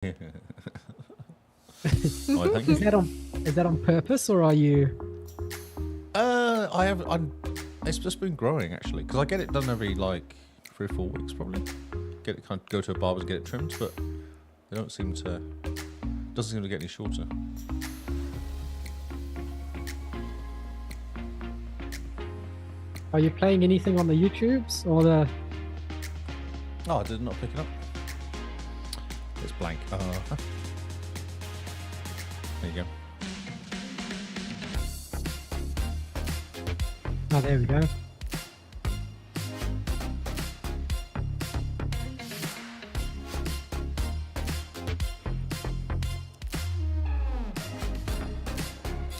Oh, thank Is you. that on purpose, or are you? It's just been growing actually, because I get it done every like 3 or 4 weeks probably. Get it go to a barber and get it trimmed, but they don't seem to. Doesn't seem to get any shorter. Are you playing anything on the YouTubes or the? Oh, I did not pick it up. It's blank. There you go. Oh, there we go.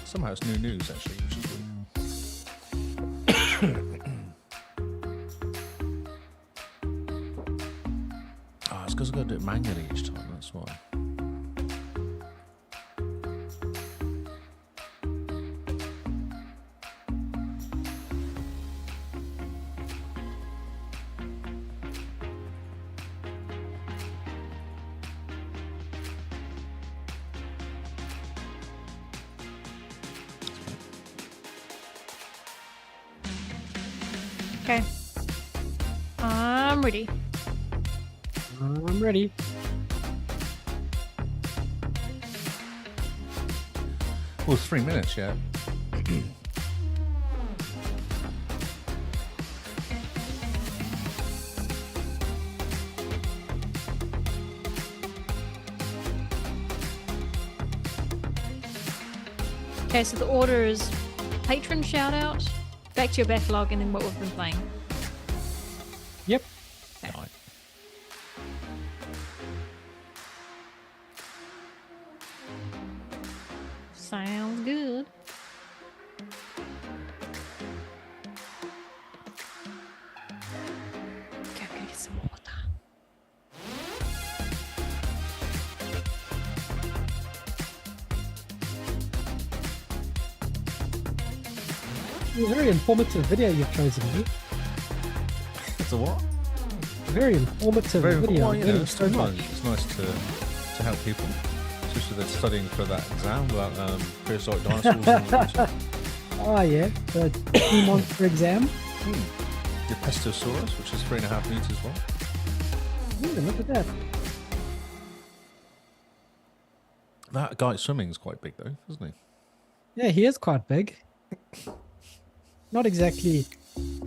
Somehow it's new news actually, which is weird. Oh, it's because I've got to do it manually each time, that's why. Okay. I'm ready. I'm ready. Well, it's 3 minutes yet. Okay, so the order is patron shout out, back to your backlog, and then what we've been playing. Yep. Right. Sounds good. Okay, I'm gonna get some water. A very informative video you've chosen, me. It's a what? A very informative Very video. well, you Learning know, so much. it's nice to help people, especially they're studying for that exam about prehistoric dinosaurs. And Oh yeah, the sea monster exam. the Pestosaurus, which is 3.5 meters long. Look at that. That guy swimming is quite big though, isn't he? Yeah, he is quite big. Not exactly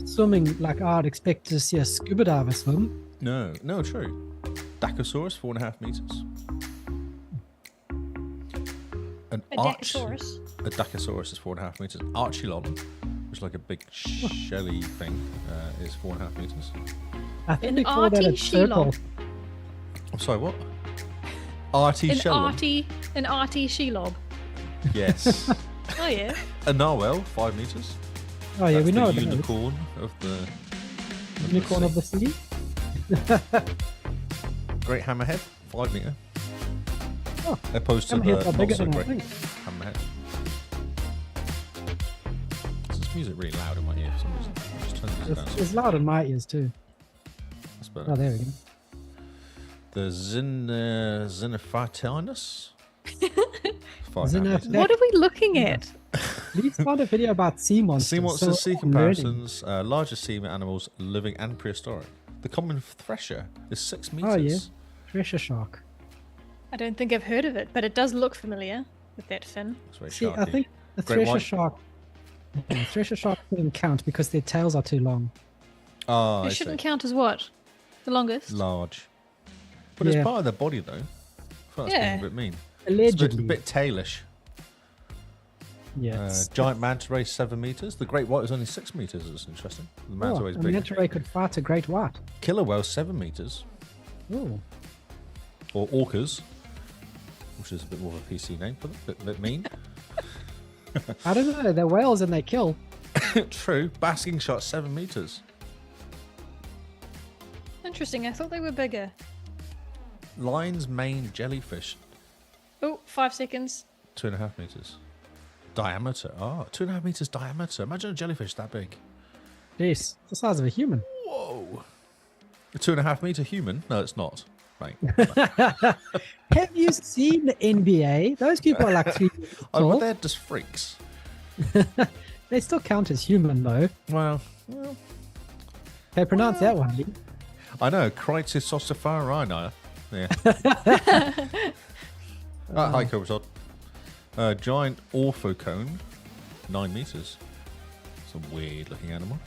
swimming like I'd expect to see a scuba diver swim. No, true. Dacosaurus, 4.5 meters. A Dacosaurus. A Dacosaurus is 4.5 meters. Archelon, which is like a big shelly thing, is 4.5 meters. I think An they call that a arty turtle. shelob. I'm sorry, what? Arty An Shellum. arty shelob. Yes. Oh yeah. A narwhal, 5 meters. Oh yeah, That's we know the what that is. unicorn of the Unicorn of the sea. Great hammerhead, 5 meter. Oh, Opposed to hammerheads the are bigger not so than I great think. hammerhead. Is this music really loud in my ear for some reason? I'll just turn this down. It's loud in my ears too. That's better. Oh, there we go. The Xenophatinus. Xenophatinus. What are we looking at? Please find a video about sea monsters. Sea monsters, sea I'm learning. comparisons, largest sea animals, living and prehistoric. The common thresher is 6 meters. Oh yeah, treasure shark. I don't think I've heard of it, but it does look familiar with that fin. It's very See, I sharky. think the Great treasure white. shark. The treasure shark didn't count because their tails are too long. Ah, It I shouldn't see. count as what? The longest? Large. But Yeah. it's part of their body though. I feel that's Yeah. being a bit mean. Allegedly. It's a bit tailish. Yeah. it's- Giant manta ray 7 meters. The great white is only 6 meters. That's interesting. The manta Oh, ray is a big. manta ray could fight a great white. Killer whale 7 meters. Oh, Or orcas, which is a bit more of a PC name for them. Bit mean. I don't know. They're whales and they kill. True. Basking shot 7 meters. Interesting. I thought they were bigger. Lion's mane jellyfish Oh, 5 seconds. 2.5 meters. Diameter. Oh, 2.5 meters diameter. Imagine a jellyfish that big. Yes, the size of a human. Whoa. A 2.5 meter human? No, it's not. mate. Have you seen the NBA? Those people are like 3 years Oh, but tall. they're just freaks. They still count as human, though. Well, They pronounce that one, Lee. I know. Critosopharina. Yeah. Hi, Cobra Todd. Giant orthocone, 9 meters. It's a weird looking animal.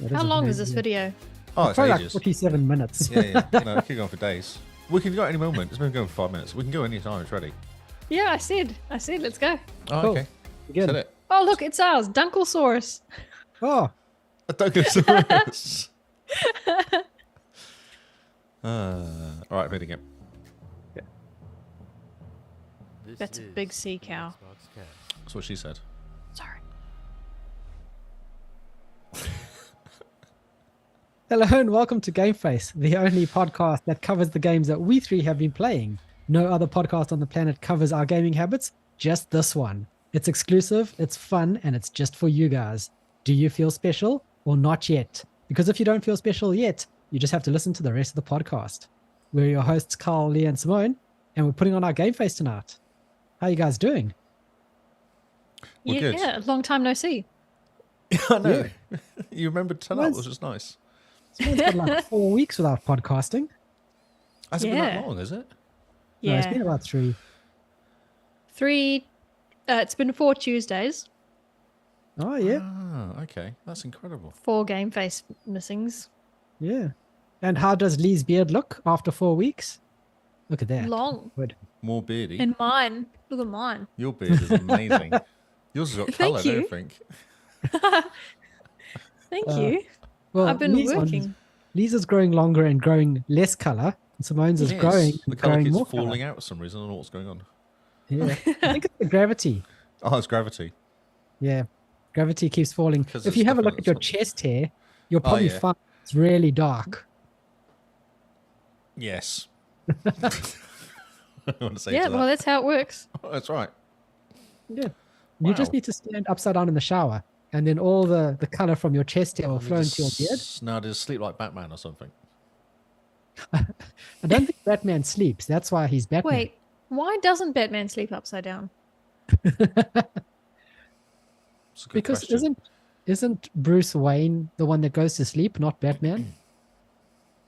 That How a long very is this weird- video? Oh, it's Probably like ages. 47 minutes. Yeah. No, it could go on for days. We can go at any moment. It's been going for 5 minutes. We can go any time. It's ready. Yeah, I said, let's go. Oh, Cool. okay. Good. Said it. Oh, look, it's ours, Dunkelsaurus. Oh, A Dunkelsaurus. All right, reading it. That's a big sea cow. That's what she said. Sorry. hello and welcome to Game Face, the only podcast that covers the games that we three have been playing. No other podcast on the planet covers our gaming habits, just this one. It's exclusive, it's fun, and it's just for you guys. Do you feel special or not yet? Because if you don't feel special yet, you just have to listen to the rest of the podcast. We're your hosts, Carl, Lee, and Simone, and we're putting on our Game Face tonight. How you guys doing? We're good. Yeah, long time no see. I know. You remembered to turn up, Was- which is nice. It's been like 4 weeks without podcasting. Has it been Yeah. that long, is it? No, it's been Yeah. about 3. It's been 4 Tuesdays, Oh, yeah. Ah, okay. That's incredible. 4 game face missings. Yeah. And how does Lee's beard look after 4 weeks? Look at that. Long. Good. More beardy. And mine. Look at mine. Your beard is amazing. Yours has got Thank colour, don't you you. think? Thank Uh, you. Well, I've been working. Lee's is growing longer and growing less color. And Simone's is Yes, growing The and colour growing keeps more falling color. out for some reason. I don't know what's going on. Yeah. I think it's the gravity. Oh, it's gravity. Yeah. Gravity keeps falling. 'Cause If it's you have a stuff look in at the your sun. chest hair, you'll probably yeah. find it's really dark. Yes. I want to say Yeah, to that. well, that's how it works. Oh, that's right. Yeah. You just Wow. need to stand upside down in the shower, and then all the color from your chest hair will flow into your beard. Now, does sleep like Batman or something? I don't think Batman sleeps. That's why he's Batman. Wait, why doesn't Batman sleep upside down? It's a good Because question. isn't Bruce Wayne the one that goes to sleep, not Batman?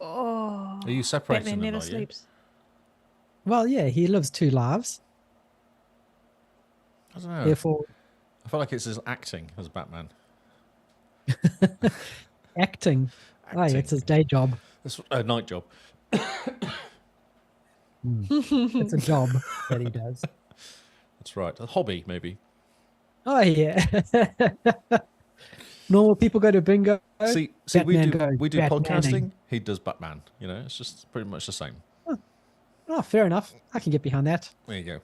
Oh, Are you separating Batman them? never Are you? sleeps. Well, yeah, he lives 2 lives. I don't know. Therefore, I feel like it's his acting as Batman. acting. Oh, Acting. it's his day job. It's a night job. It's a job that he does. That's right. A hobby, maybe. Oh, yeah. Normal people go to bingo. See, Batman goes we do Batmaning. podcasting. He does Batman. You know, it's just pretty much the same. Oh, fair enough. I can get behind that. There you go.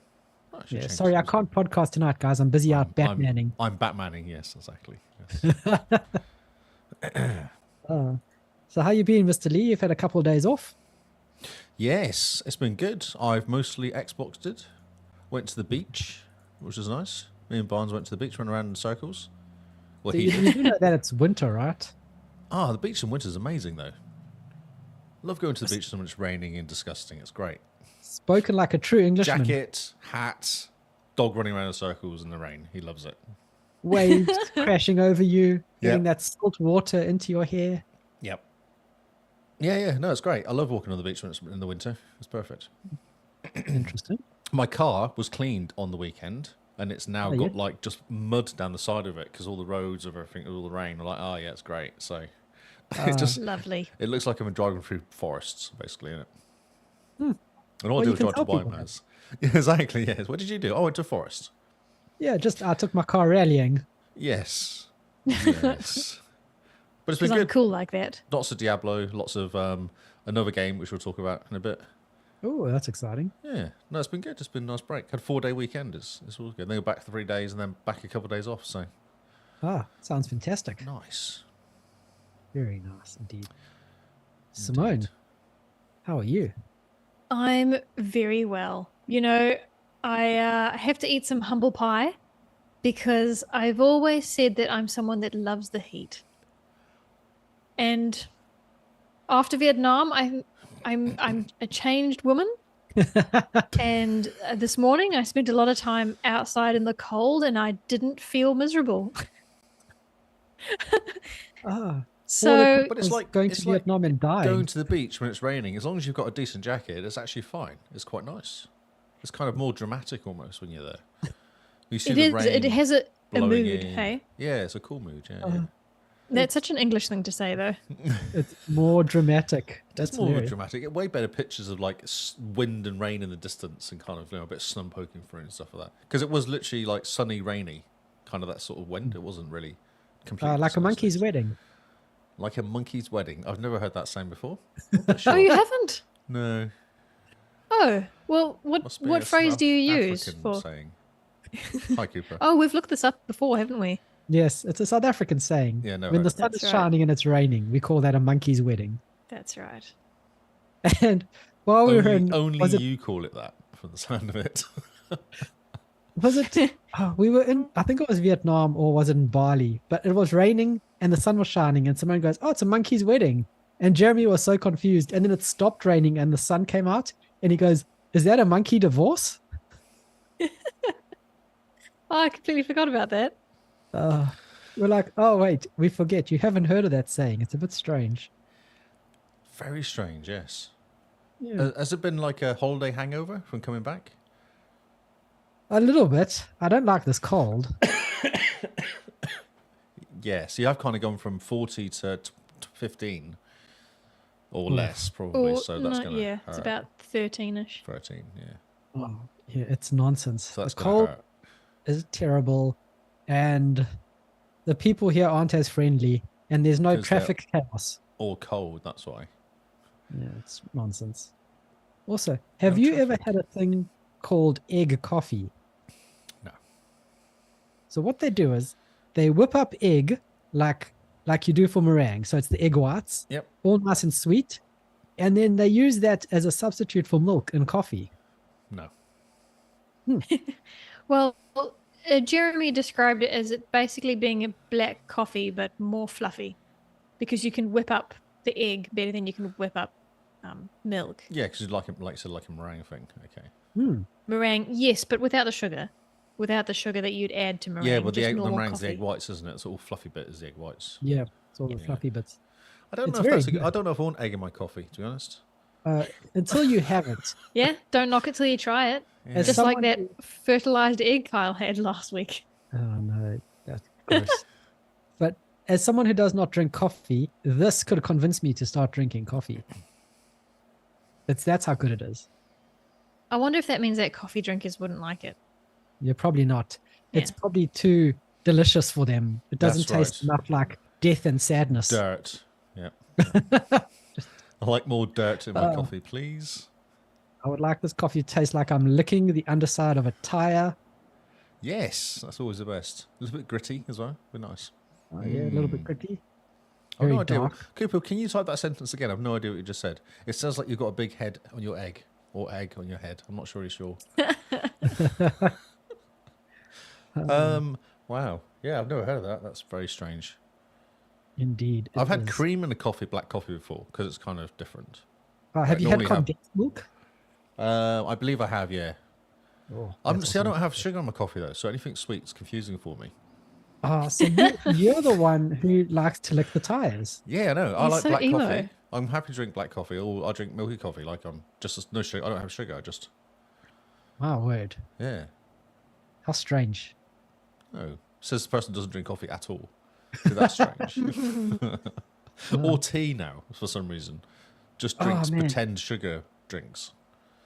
Oh, I should Yeah, change sorry, I this. can't podcast tonight, guys. I'm busy out Batmaning. I'm Batmaning. Yes, exactly. Yes. So how you been, Mr. Lee? You've had a couple of days off. Yes, it's been good. I've mostly Xboxed it. Went to the beach, which was nice. Me and Barnes went to the beach, ran around in circles. Well, So you do know that it's winter, right? the beach in winter is amazing, though. Love going to the beach when it's raining and disgusting. It's great. Spoken like a true Englishman. Jacket, hat, dog running around in circles in the rain. He loves it. Waves crashing over you, getting Yep. that salt water into your hair. Yep. Yeah. No, it's great. I love walking on the beach when it's in the winter. It's perfect. Interesting. My car was cleaned on the weekend, and it's now Oh, got yeah? like just mud down the side of it because all the roads of everything, all the rain. I'm like, oh yeah, it's great. So it just Lovely. it looks like I'm driving through forests, basically, innit? And all Well, I do you is can drive to tell people biomass. Yeah, exactly. Yes. What did you do? Oh, I went to a forest. Yeah, just I took my car rallying. Yes. Yes. But it's been Because I'm good. cool like that. Lots of Diablo. Lots of another game which we'll talk about in a bit. Oh, that's exciting. Yeah, no, it's been good. It's been a nice break. Had a 4-day weekend. It's all good. Then go back 3 days and then back a couple of days off. So Ah, sounds fantastic. nice. Very nice indeed. Simone, how are you? I'm very well. You know, I have to eat some humble pie because I've always said that I'm someone that loves the heat. And after Vietnam, I'm a changed woman. And this morning I spent a lot of time outside in the cold and I didn't feel miserable. Ah, So But it's like going it's to like Vietnam and dying. going to the beach when it's raining. As long as you've got a decent jacket, it's actually fine. It's quite nice. It's kind of more dramatic almost when you're there. You see it the is. rain It has a blowing mood. in. Hey, Yeah, it's a cool mood. Yeah, Uh, yeah. that's such an English thing to say, though. It's more dramatic. That's That's more of a very- dramatic. Way better pictures of like wind and rain in the distance and kind of a bit of sun poking through and stuff like that. Because it was literally like sunny, rainy, kind of that sort of wind. It wasn't really completely like a monkey's wedding. wedding. Like a monkey's wedding. I've never heard that saying before. Oh, you haven't? No. Oh, well, Must be what a phrase South do you use African for? saying. Hi, Cooper. Oh, we've looked this up before, haven't we? Yes, it's a South African saying. Yeah, no, when the right. sun That's is right. shining and it's raining, we call that a monkey's wedding. That's right. And while we were in, Only was it you call it that, from the sound of it. was it oh, we were in, I think it was Vietnam or was it in Bali, but it was raining and the sun was shining and someone goes, oh, it's a monkey's wedding. And Jeremy was so confused. And then it stopped raining and the sun came out and he goes, is that a monkey divorce? Oh, I completely forgot about that. We're like, oh, wait, we forget. You haven't heard of that saying. It's a bit strange. Very strange, yes. Yeah. Has it been like a holiday hangover from coming back? A little bit. I don't like this cold. Yeah, see, I've kind of gone from 40 to 15 or less, probably. Or, So that's no, going to yeah, it's about 13-ish. 13, yeah. Oh, yeah, it's nonsense. So that's the going cold to hurt. is terrible, and the people here aren't as friendly, and there's no 'Cause they're- traffic chaos. Or cold, that's why. Yeah, it's nonsense. Also, have No you ever traffic. had a thing called egg coffee? No. So what they do is they whip up egg like you do for meringue. So it's the egg whites, Yep. all nice and sweet, and then they use that as a substitute for milk and coffee. No. Well, Jeremy described it as it basically being a black coffee, but more fluffy, because you can whip up the egg better than you can whip up milk. Yeah, because you'd like it, like you said, like a meringue thing. Okay. Hmm. Meringue, yes, but without the sugar. Without the sugar that you'd add to meringue. Yeah, but just the normal meringue's the coffee. egg whites, isn't it? It's all fluffy bit is the egg whites. Yeah, it's all the Yeah. fluffy bits. I don't It's know if very that's. good. I don't know if I want egg in my coffee, to be honest. Until you have it. Yeah, don't knock it till you try it. Yeah. As Just like someone that who- fertilized egg Kyle had last week. Oh no, that's gross. But as someone who does not drink coffee, this could convince me to start drinking coffee. That's how good it is. I wonder if that means that coffee drinkers wouldn't like it. You're probably not. It's Yeah. probably too delicious for them. It doesn't That's taste right. enough like death and sadness. Dirt. Yeah. I like more dirt in my Oh. coffee, please. I would like this coffee to taste like I'm licking the underside of a tire. Yes, that's always the best. A little bit gritty as well. Be nice. Yeah, a little bit gritty. I've no Very idea. dark. Cooper, can you type that sentence again? I've no idea what you just said. It sounds like you've got a big head on your egg, or egg on your head. I'm not really sure. Wow. Yeah, I've never heard of that. That's very strange. Indeed. I've it had is. cream in a coffee, black coffee before, because it's kind of different. Have you had normally have- condensed milk? I believe I have, yeah. Oh, I that's don't awesome. have sugar on my coffee though, so anything sweet's confusing for me. So you're the one who likes to lick the tires. Yeah, I know. I You're like so black emo. coffee. I'm happy to drink black coffee, or I drink milky coffee. Like I'm just no sugar. I don't have sugar. I just My word. yeah. How strange. No, says the person who doesn't drink coffee at all. See, that's strange. Or tea now for some reason. Just Oh, drinks man. pretend sugar drinks,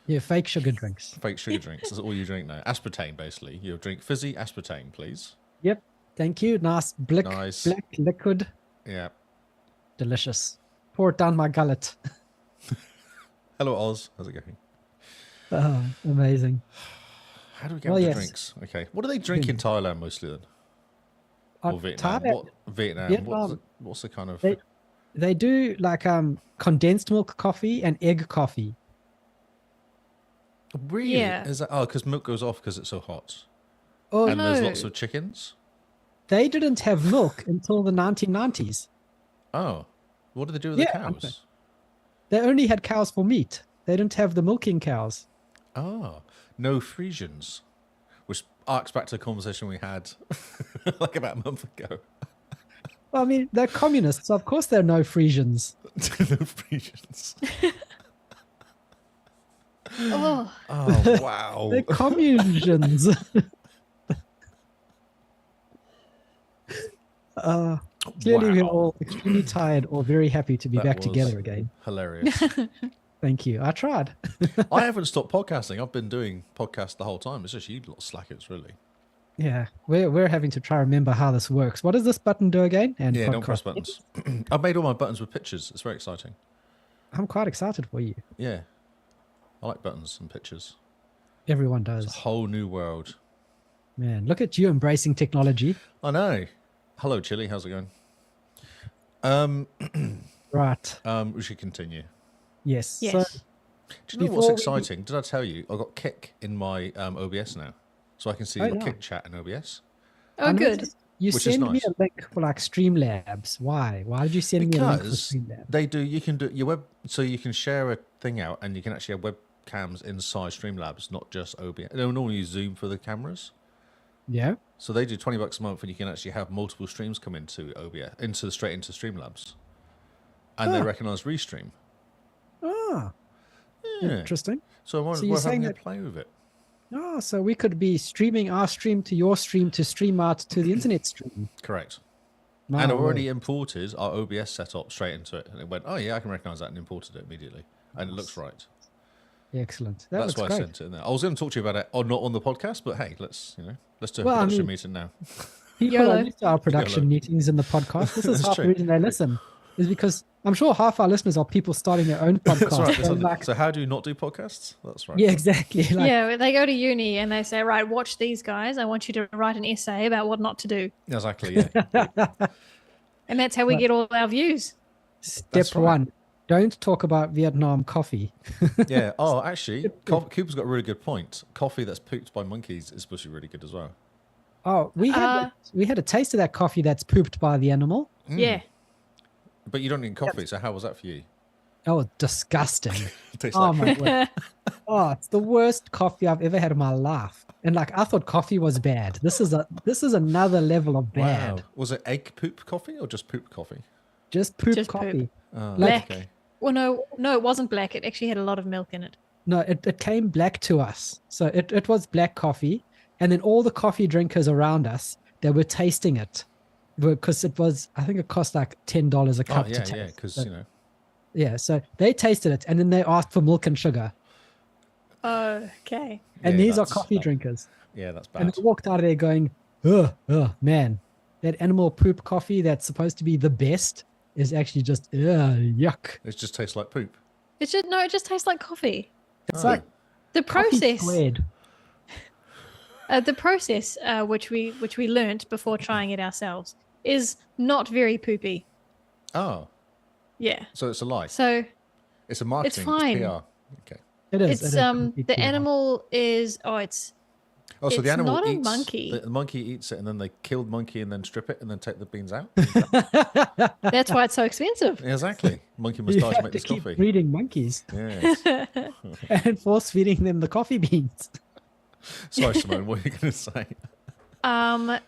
Yeah, fake sugar drinks. fake sugar drinks. That's all you drink now. Aspartame, basically. You drink fizzy aspartame, please. Yep. Thank you. Nice black liquid. Yeah. Delicious. Pour it down my gullet. Hello, Oz. How's it going? Oh, amazing. How do we get Well, into yes. drinks? Okay. What do they drink in Thailand mostly then? Or Vietnam? Thailand, Vietnam. Vietnam. What's the kind of... they do like condensed milk coffee and egg coffee. Really? Yeah. Is that... Oh, because milk goes off because it's so hot. Oh, And there's no. lots of chickens? they didn't have milk until the 1990s. Oh. What do they do with the Yeah, cows? They only had cows for meat. They didn't have the milking cows. Ah, no Frisians. Which arcs back to the conversation we had like about a month ago. Well, I mean, they're communists, so of course there are no Frisians. No Frisians. Oh, Oh, wow. They're communians. Clearly, we're Wow. all extremely tired or very happy to be That back was together again. Hilarious. Thank you. I tried. I haven't stopped podcasting. I've been doing podcasts the whole time. It's just you lot slackers, really. Yeah, we're having to try remember how this works. What does this button do again? And Yeah, don't press podcast. buttons. I've made all my buttons with pictures. It's very exciting. I'm quite excited for you. Yeah. I like buttons and pictures. Everyone It's does. a whole new world. Man, look at you embracing technology. I know. Hello, Chili. How's it going? Right. We should continue. Yes. yes. So, Do you know what's Before we- exciting? Did I tell you? I got Kick in my OBS now. So I can see Oh, your yeah. Kick chat in OBS. Oh, I good. noticed you Which is send me nice. a link for like Streamlabs. Why? Why did you send me a link for Because Streamlabs? they do, you can do your web, so you can share a thing out and you can actually have webcams inside Streamlabs, not just OBS. They normally use Zoom for the cameras. Yeah. So they do $20 a month and you can actually have multiple streams come into OBS, straight into Streamlabs. And they Huh. recognize Restream. Ah, Yeah. interesting. So So you're we're saying having a that- play with it. Oh, so we could be streaming our stream to your stream to stream out to the internet stream. Correct. My And I've word. already imported our OBS setup straight into it. And it went, oh yeah, I can recognize that, and imported it immediately. And it looks right. Excellent. That That's looks why I great. sent it in there. I was going to talk to you about it, or not on the podcast, but hey, let's do a Well, I production mean- meeting now. People YOLO. are used to our production YOLO. meetings in the podcast. This is That's half true. the reason they listen. Is because I'm sure half our listeners are people starting their own podcast. That's right. They're like, So how do you not do podcasts? That's right. yeah, exactly. Like, Yeah, they go to uni and they say, right, watch these guys. I want you to write an essay about what not to do. Exactly. Yeah. And that's how we Right. get all our views. Step That's right. one: don't talk about Vietnam coffee. Yeah. Oh, actually, Cooper's got a really good point. Coffee that's pooped by monkeys is supposed to be really good as well. Oh, we had a taste of that coffee that's pooped by the animal. Yeah. But you don't need coffee, so how was that for you? Oh, disgusting! It tastes Oh like my word! Oh, it's the worst coffee I've ever had in my life. And like I thought coffee was bad. This is another level of bad. Wow. Was it egg poop coffee or just poop coffee? Just poop Just poop. coffee. Oh, Black. okay. Well, no, it wasn't black. It actually had a lot of milk in it. No, it came black to us. So it was black coffee. And then all the coffee drinkers around us, they were tasting it. Because it was, I think it cost like $10 a Oh, cup yeah, to taste. yeah, because, So- you know. yeah, so they tasted it and then they asked for milk and sugar. Oh, okay. And Yeah, these are that's- coffee drinkers. Yeah, that's And bad. they walked out of there going, oh, man, that animal poop coffee that's supposed to be the best is actually just, yuck. It just tastes like poop. It just tastes like coffee. It's Oh. like The coffee process, squared. which we learnt before trying it ourselves, is not very poopy. Oh, Yeah. so it's a lie. So It's a marketing. fine. PR. Okay. It is. it's it is completely the wrong. animal is it's Oh, so the It's animal not a eats, monkey. The monkey eats it, and then they kill the monkey, and then strip it, and then take the beans out. that's why it's so expensive. Exactly. Monkey must You die to have make to this keep coffee. breeding monkeys Yes. and force feeding them the coffee beans. Sorry, Simone. What are you going to say?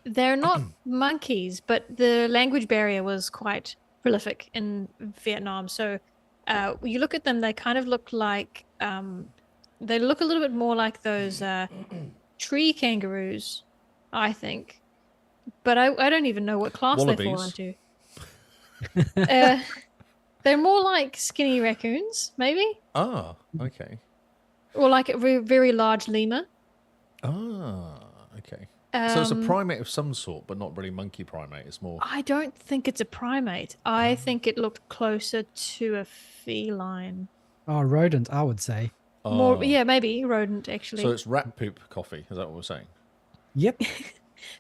They're not monkeys, but the language barrier was quite prolific in Vietnam. So you look at them, they kind of look like they look a little bit more like those tree kangaroos, I think. But I don't even know what class they fall Wallabies. into. They're more like skinny raccoons, maybe, Ah, okay. or like a very, very large lemur. Ah, okay. So it's a Um, primate of some sort, but not really monkey primate. It's more. I don't think it's a primate. I think it looked closer to a feline. Oh, rodent, I would say. More, Oh. yeah, maybe rodent actually. So it's rat poop coffee. Is that what we're saying? Yep.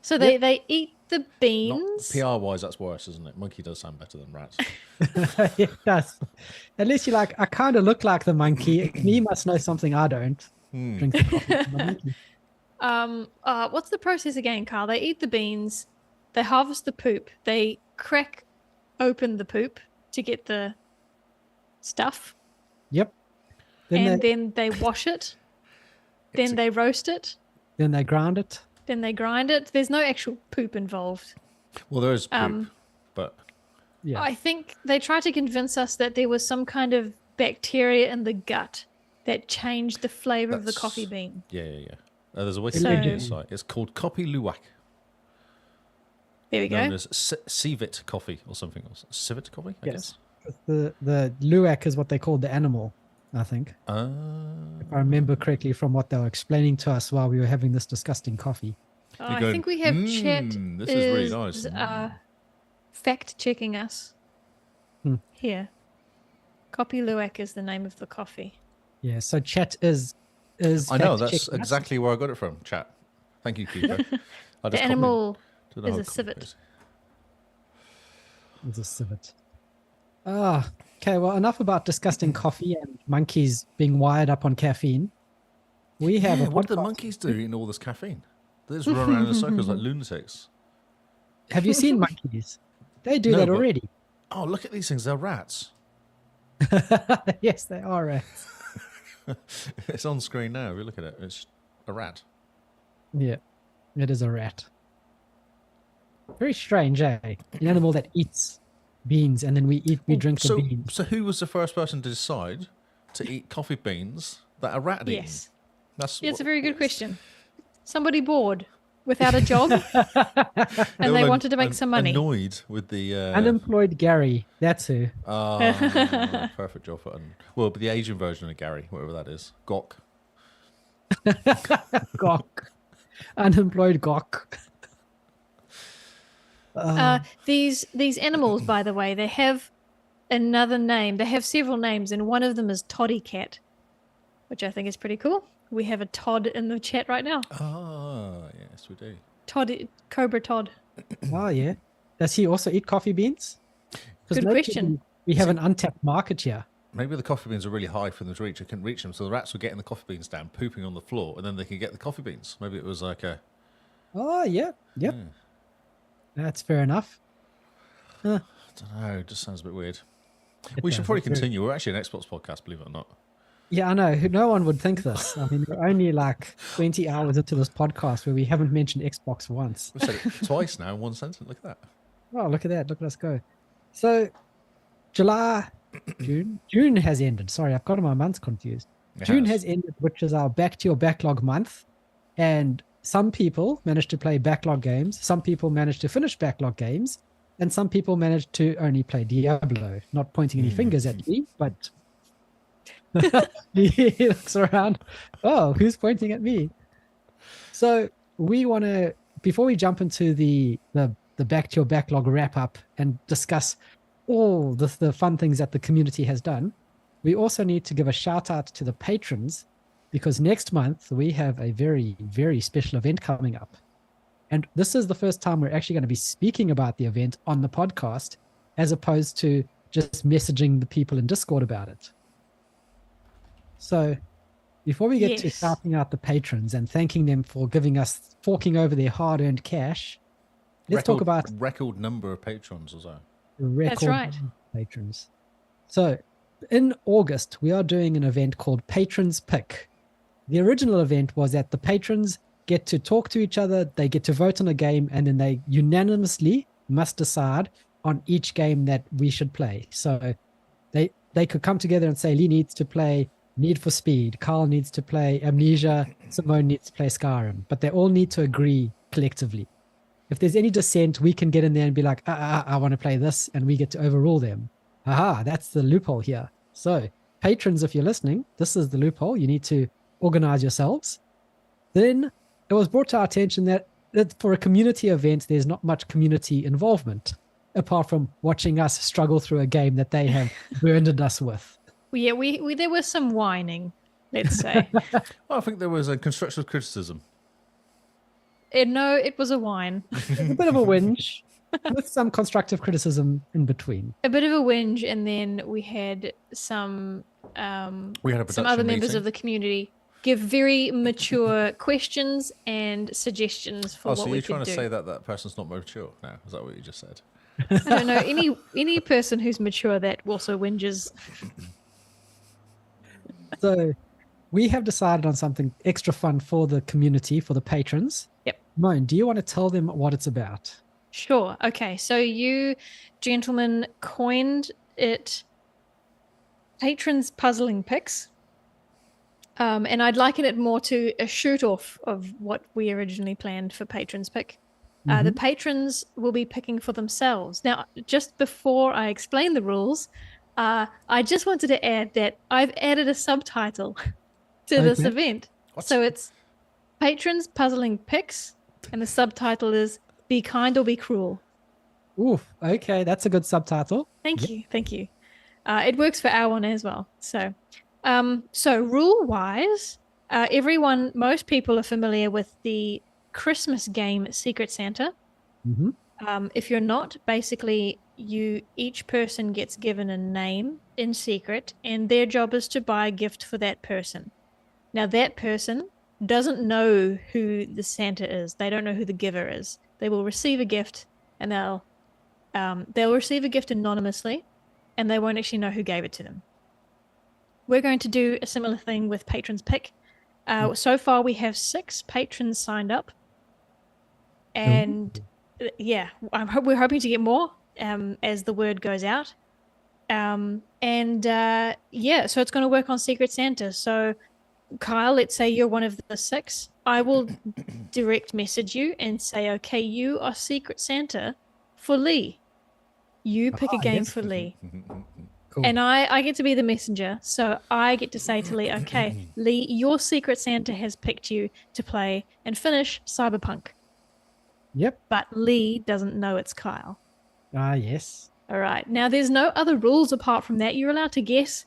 So they eat the beans. PR wise, that's worse, isn't it? Monkey does sound better than rats. It does. At least you're like, I kind of look like the monkey. He must know something I don't. Drink the coffee from the monkey. What's the process again, Carl? They eat the beans, they harvest the poop, they crack open the poop to get the stuff. Yep. Then Then they wash it. Then they roast it. then they ground it. Then they grind it. There's no actual poop involved. Well, there is poop, but Yeah. I think they tried to convince us that there was some kind of bacteria in the gut that changed the flavor of the That's- coffee bean. yeah. There's a So- Wikipedia site. It's called Kopi Luwak, There we known go. as civet coffee or something else. Civet coffee, I Yes. The luwak is what they called the animal, I think. guess. If I remember correctly from what they were explaining to us while we were having this disgusting coffee. Oh, You're I going, think we have chat. this is really nice. Fact checking us. Hmm. Here. Kopi Luwak is the name of the coffee. Yeah, so chat is I know, that's fact-checking us. exactly where I got it from, chat. Thank you, Keeper. The animal Don't know is how a common civet. it is. It's a civet. Okay, well, enough about disgusting coffee and monkeys being wired up on caffeine. We have Yeah, a what do the podcast. monkeys do eating all this caffeine? They just run around in circles like lunatics. Have you seen monkeys? They do No, that but- already. Oh, look at these things. They're rats. Yes, they are rats. It's on screen now. If you look at it, it's a rat. Yeah, it is a rat. Very strange, eh? An animal that eats beans and then we drink the beans. So who was the first person to decide to eat coffee beans that a rat had eaten? Yes. That's Yeah, it's a what- very good question. Somebody bored without a job and they were wanted to make some money. Annoyed with the Unemployed Gary, that's who. perfect job for well, but the Asian version of Gary, whatever that is, Gok. Gok. Unemployed Gok. These animals, by the way, they have another name. They have several names, and one of them is Toddy Cat, which I think is pretty cool. We have a Todd in the chat right now. Ah, yes, we do. Cobra Todd. Oh, yeah. Does he also eat coffee beans? 'Cause Good maybe question. We have an untapped market here. Maybe the coffee beans are really high for them to reach. They couldn't reach them, so the rats were getting the coffee beans down, pooping on the floor, and then they could get the coffee beans. Maybe it was like a. Oh, yeah. Yep. Yeah, That's fair enough. I don't know. It just sounds a bit weird. It We should does, probably it's very- continue. We're actually an Xbox podcast, believe it or not. Yeah, I know. No one would think this. I mean, we're only like 20 hours into this podcast where we haven't mentioned Xbox once. We've said it twice now in one sentence. Look at that. Oh, look at that. Look at us go. So, June has ended. Sorry, I've got my months confused. It June has ended, which is our back to your backlog month. And some people managed to play backlog games. Some people managed to finish backlog games. And some people managed to only play Diablo. Not pointing any fingers at me, but he looks around. Oh, who's pointing at me? So we want to, before we jump into the back to your backlog wrap up and discuss all the fun things that the community has done, we also need to give a shout out to the patrons, because next month we have a very, very special event coming up. And this is the first time we're actually going to be speaking about the event on the podcast, as opposed to just messaging the people in Discord about it. So before we get to Yes. shouting out the patrons and thanking them for forking over their hard-earned cash, let's talk about record number of patrons or so. record right. patrons. So in August, we are doing an event called Patrons Pick. The original event was that the patrons get to talk to each other, they get to vote on a game, and then they unanimously must decide on each game that we should play. So they could come together and say, Lee needs to play Need for Speed, Carl needs to play Amnesia, Simone needs to play Skyrim, but they all need to agree collectively. If there's any dissent, we can get in there and be like, I want to play this, and we get to overrule them. Aha, that's the loophole here. So patrons, if you're listening, this is the loophole. You need to organize yourselves. Then it was brought to our attention that for a community event, there's not much community involvement, apart from watching us struggle through a game that they have burdened us with. Well, yeah, we there was some whining, let's say. Well, I think there was a constructive criticism. No, it was a whine. A bit of a whinge with some constructive criticism in between. A bit of a whinge, and then we had some We had a some other production members meeting. of the community give very mature questions and suggestions for Oh, what so we you're could trying to do. say that person's not mature now? Is that what you just said? I don't know any person who's mature that also whinges. So we have decided on something extra fun for the community, for the patrons. Yep. Moan, do you want to tell them what it's about? Sure. Okay. So you gentlemen coined it Patrons Puzzling Picks. And I'd liken it more to a shoot off of what we originally planned for Patrons Pick. The patrons will be picking for themselves. Now, just before I explain the rules, I just wanted to add that I've added a subtitle to this event. What? So it's Patrons Puzzling Picks, and the subtitle is Be Kind or Be Cruel. Oof. Okay, that's a good subtitle. Thank you. Thank you. It works for our one as well. So rule-wise, most people are familiar with the Christmas game Secret Santa. If you're not, basically each person gets given a name in secret, and their job is to buy a gift for that person. Now that person doesn't know who the Santa is. They don't know who the giver is. They will receive a gift, and they'll receive a gift anonymously, and they won't actually know who gave it to them. We're going to do a similar thing with Patrons Pick. So far, we have 6 patrons signed up. And yeah, we're hoping to get more as the word goes out. So it's going to work on Secret Santa. So Kyle, let's say you're one of the 6. I will direct message you and say, okay, you are Secret Santa for Lee. You pick a game for Lee. Cool. And I get to be the messenger. So I get to say to Lee, okay, Lee, your Secret Santa has picked you to play and finish Cyberpunk. Yep. But Lee doesn't know it's Kyle. Yes. All right. Now, there's no other rules apart from that. You're allowed to guess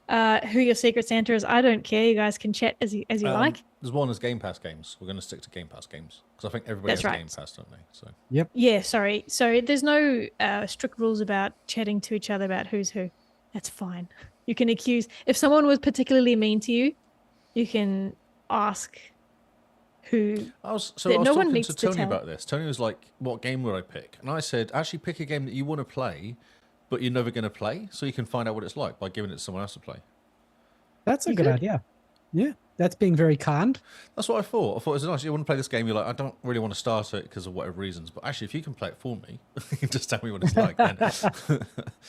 who your Secret Santa is. I don't care. You guys can chat as you like. There's one as Game Pass games. We're going to stick to Game Pass games because I think everybody That's has right. Game Pass, don't they? So Yep. Yeah, sorry. So there's no strict rules about chatting to each other about who's who. That's fine. You can accuse... If someone was particularly mean to you, you can ask who... I was no one talking needs to to Tony tell. about this. Tony was like, what game would I pick? And I said, actually pick a game that you want to play, but you're never going to play, so you can find out what it's like by giving it to someone else to play. That's a You good could. idea. Yeah. That's being very kind. That's what I thought. I thought it was nice. You want to play this game, you're like, I don't really want to start it because of whatever reasons. But actually, if you can play it for me, you can just tell me what it's like. Then.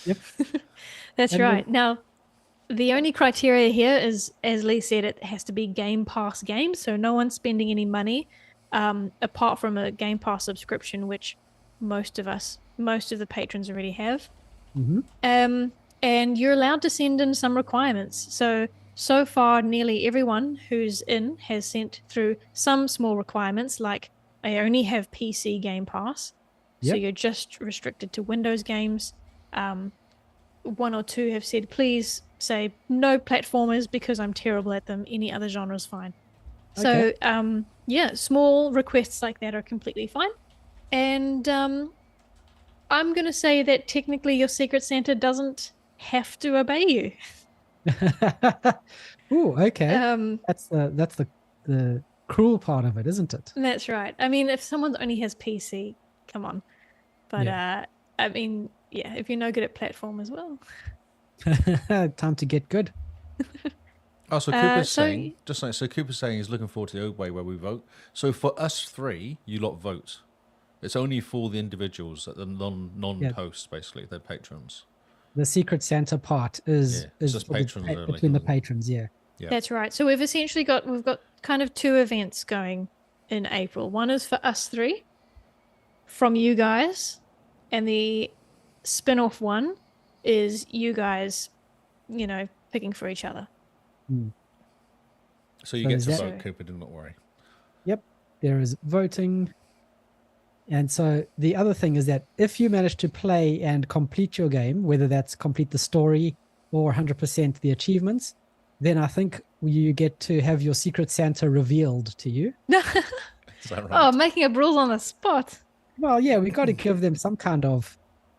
Yep. That's And right. Now, the only criteria here is, as Lee said, it has to be Game Pass games. So no one's spending any money apart from a Game Pass subscription, which most of the patrons already have. And you're allowed to send in some requirements. So far, nearly everyone who's in has sent through some small requirements, like I only have PC Game Pass. So Yep. you're just restricted to Windows games. 1 or 2 have said, please say no platformers because I'm terrible at them. Any other genre is fine. So, small requests like that are completely fine. And I'm going to say that technically your Secret Santa doesn't have to obey you. Ooh, okay. That's the cruel part of it, isn't it? That's right. I mean, if someone only has PC, come on. But, I mean, yeah, if you're no good at platform as well. Time to get good. Oh, so Cooper's saying, so Cooper's saying he's looking forward to the old way where we vote. So for us 3, you lot vote. It's only for the individuals, the non-posts, basically, they're patrons. The Secret Santa part is just for the patrons only. between the patrons. Yeah. That's right. So we've essentially got kind of 2 events going in April. One is for us 3 from you guys, and the spin-off one is you guys, picking for each other. So you So get is to that- vote, Cooper, do not worry. Yep. There is voting. And so the other thing is that if you manage to play and complete your game, whether that's complete the story or 100% the achievements, then I think you get to have your Secret Santa revealed to you. Is that right? Oh, making up rules on the spot. Well, yeah, we got to give them some kind of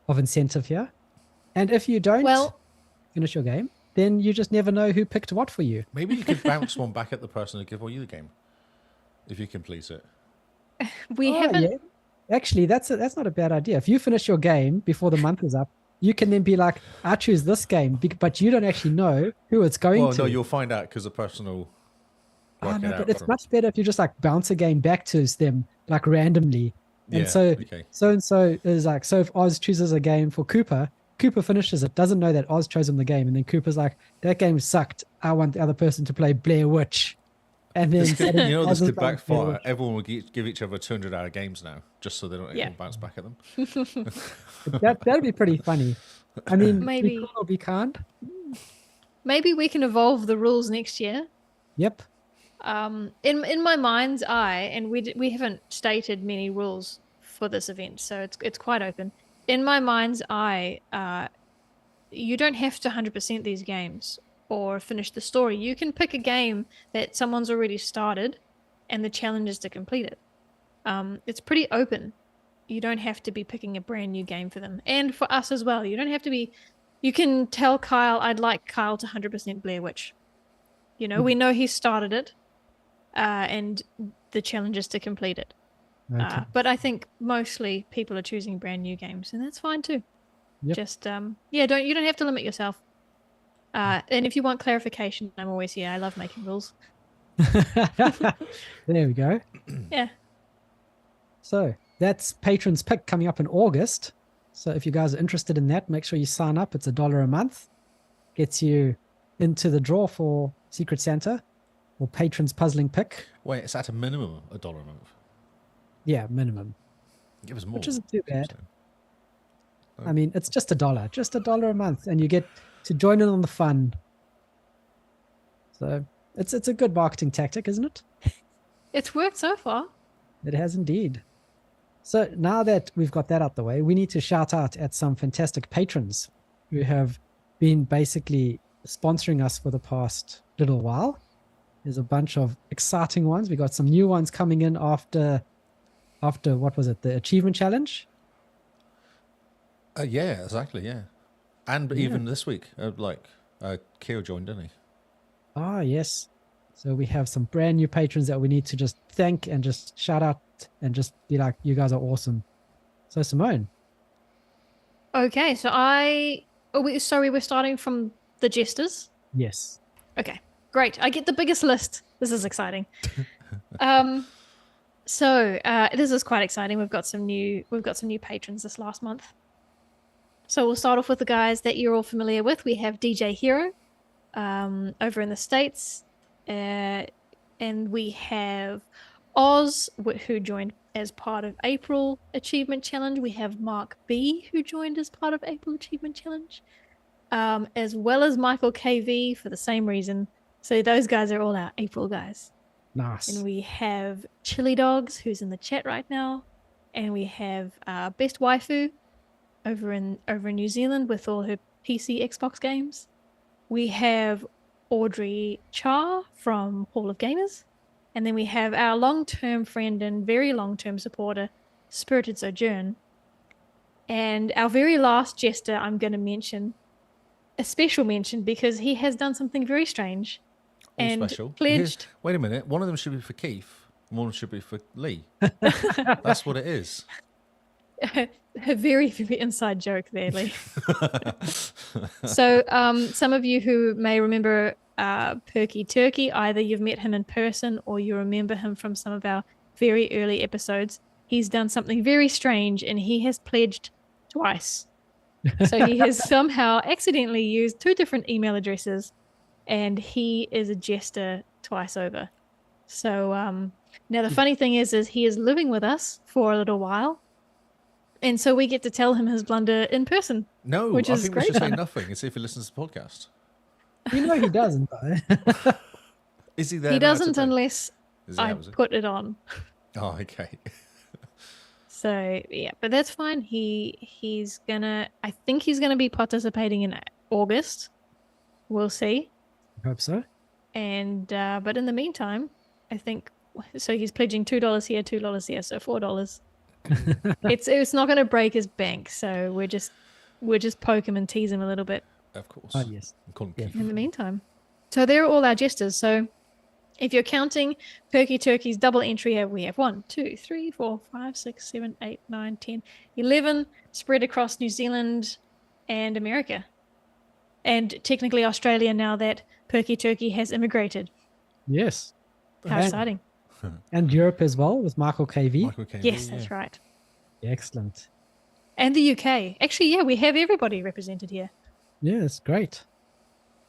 incentive here. And if you don't finish your game, then you just never know who picked what for you. Maybe you could bounce one back at the person who gave you the game, if you complete it. We haven't. Yeah. Actually, that's not a bad idea. If you finish your game before the month is up, you can then be like, I choose this game, but you don't actually know who it's going Well, to. no, you'll find out because the person will work it out. But it's much better if you just like bounce a game back to them like randomly. And Yeah, so okay. so and so is like, so if Oz chooses a game for Cooper, Cooper finishes it, doesn't know that Oz chose him the game, and then Cooper's like, that game sucked. I want the other person to play Blair Witch. And then You know, Oz this is could playing Blair backfire. Witch. Everyone will give each other 200-hour games now, just so they don't Yeah. bounce back at them. That'd be pretty funny. I mean, Maybe. be cool or be kind. Maybe we can evolve the rules next year. Yep. In my mind's eye, and we haven't stated many rules for this event, so it's quite open. In my mind's eye, you don't have to 100% these games or finish the story. You can pick a game that someone's already started, and the challenge is to complete it. It's pretty open. You don't have to be picking a brand new game for them, and for us as well. You don't have to be. You can tell Kyle, I'd like Kyle to 100% Blair Witch. You know, we know he started it, and the challenge is to complete it. Okay. But I think mostly people are choosing brand new games, and that's fine too. Yep. Just you don't have to limit yourself. And if you want clarification, I'm always here. I love making rules. There we go. Yeah. So that's Patron's Pick coming up in August. So if you guys are interested in that, make sure you sign up. It's $1 a month. Gets you into the draw for Secret Santa or Patron's Puzzling Pick. Wait, it's at a minimum $1 a month. Yeah, minimum. Give us more. Which isn't too bad. So. I mean, it's just $1 a month, and you get to join in on the fun. So it's a good marketing tactic, isn't it? It's worked so far. It has indeed. So now that we've got that out the way, we need to shout out at some fantastic patrons who have been basically sponsoring us for the past little while. There's a bunch of exciting ones. We got some new ones coming in after what was it, the achievement challenge? Yeah, exactly, yeah. And even this week, Keo joined, didn't he? Ah, yes. So we have some brand new patrons that we need to just thank and just shout out and just be like, you guys are awesome. So Simone. Okay, so we were starting from the jesters. Yes. Okay, great. I get the biggest list. This is exciting. So this is quite exciting. We've got some new patrons this last month. So we'll start off with the guys that you're all familiar with. We have DJ Hero over in the States. And we have Oz, who joined as part of April Achievement Challenge. We have Mark B, who joined as part of April Achievement Challenge. As well as Michael KV for the same reason. So those guys are all our April guys. Nice. And we have Chili Dogs, who's in the chat right now. And we have Best Waifu over in New Zealand with all her PC Xbox games. We have Audrey Char from Hall of Gamers. And then we have our long-term friend and very long-term supporter, Spirited Sojourn. And our very last jester, I'm going to mention a special mention because he has done something very strange. All and special. Pledged. Wait a minute. One of them should be for Keith. One should be for Lee. That's what it is. A very, very inside joke there, Lee. So some of you who may remember Perky Turkey, either you've met him in person or you remember him from some of our very early episodes. He's done something very strange and he has pledged twice. So he has somehow accidentally used 2 different email addresses and he is a jester twice over. So now the funny thing is he is living with us for a little while. And so we get to tell him his blunder in person. No, which I is think great. we should say nothing and see if he listens to the podcast. You know he doesn't, though. Is he there? He now doesn't today? unless I put it on. Oh, okay. So yeah, but that's fine. He's gonna. I think he's gonna be participating in August. We'll see. I hope so. And but in the meantime, I think so. He's pledging $2 here, $2 here, so $4. It's not gonna break his bank. So we're just poke him and tease him a little bit. Of course. Oh, yes. In the meantime, so they're all our jesters. So if you're counting Perky Turkey's double entry here, we have 1, 2, 3, 4, 5, 6, 7, 8, 9, 10, 11 spread across New Zealand, and America. And technically Australia now that Perky Turkey has immigrated. Yes. How exciting. And Europe as well with Michael KV. Michael KV, Yes, that's right. Excellent. And the UK. Actually, yeah, we have everybody represented here. Yeah, it's great.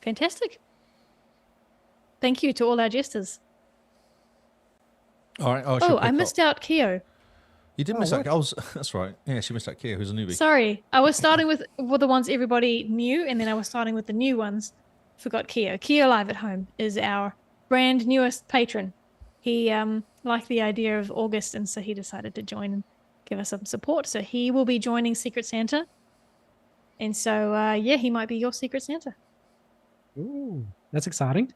Fantastic. Thank you to all our jesters. All right. I missed out Keo. You did miss out. That's right. Yeah, she missed out Keo, who's a newbie. Sorry. I was starting with the ones everybody knew, and then I was starting with the new ones. Forgot Keo. Keo Live at Home is our brand newest patron. He liked the idea of August, and so he decided to join and give us some support. So he will be joining Secret Santa. And so, he might be your Secret Santa. Ooh, that's exciting.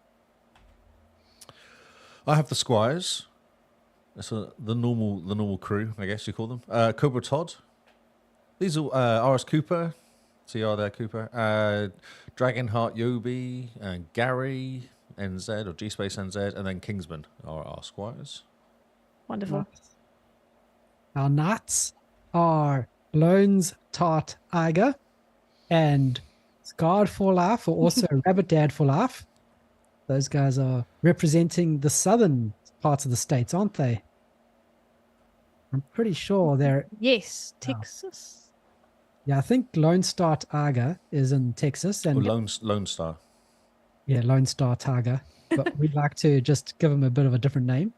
I have the Squires. That's the normal crew, I guess you call them. Cobra Todd. These are RS Cooper. So you are there, Cooper. Dragonheart Yobi, Gary NZ or G Space NZ, and then Kingsman are our Squires. Wonderful. Nice. Our knights are Loans Tart Iger and Scarred for Life, or also Rabbit Dad for Life. Those guys are representing the southern parts of the states, aren't they? I'm pretty sure they're... Yes, Texas. Yeah, I think Lone Star Tiger is in Texas. And Lone Star. Yeah, Lone Star Tiger. But we'd like to just give them a bit of a different name.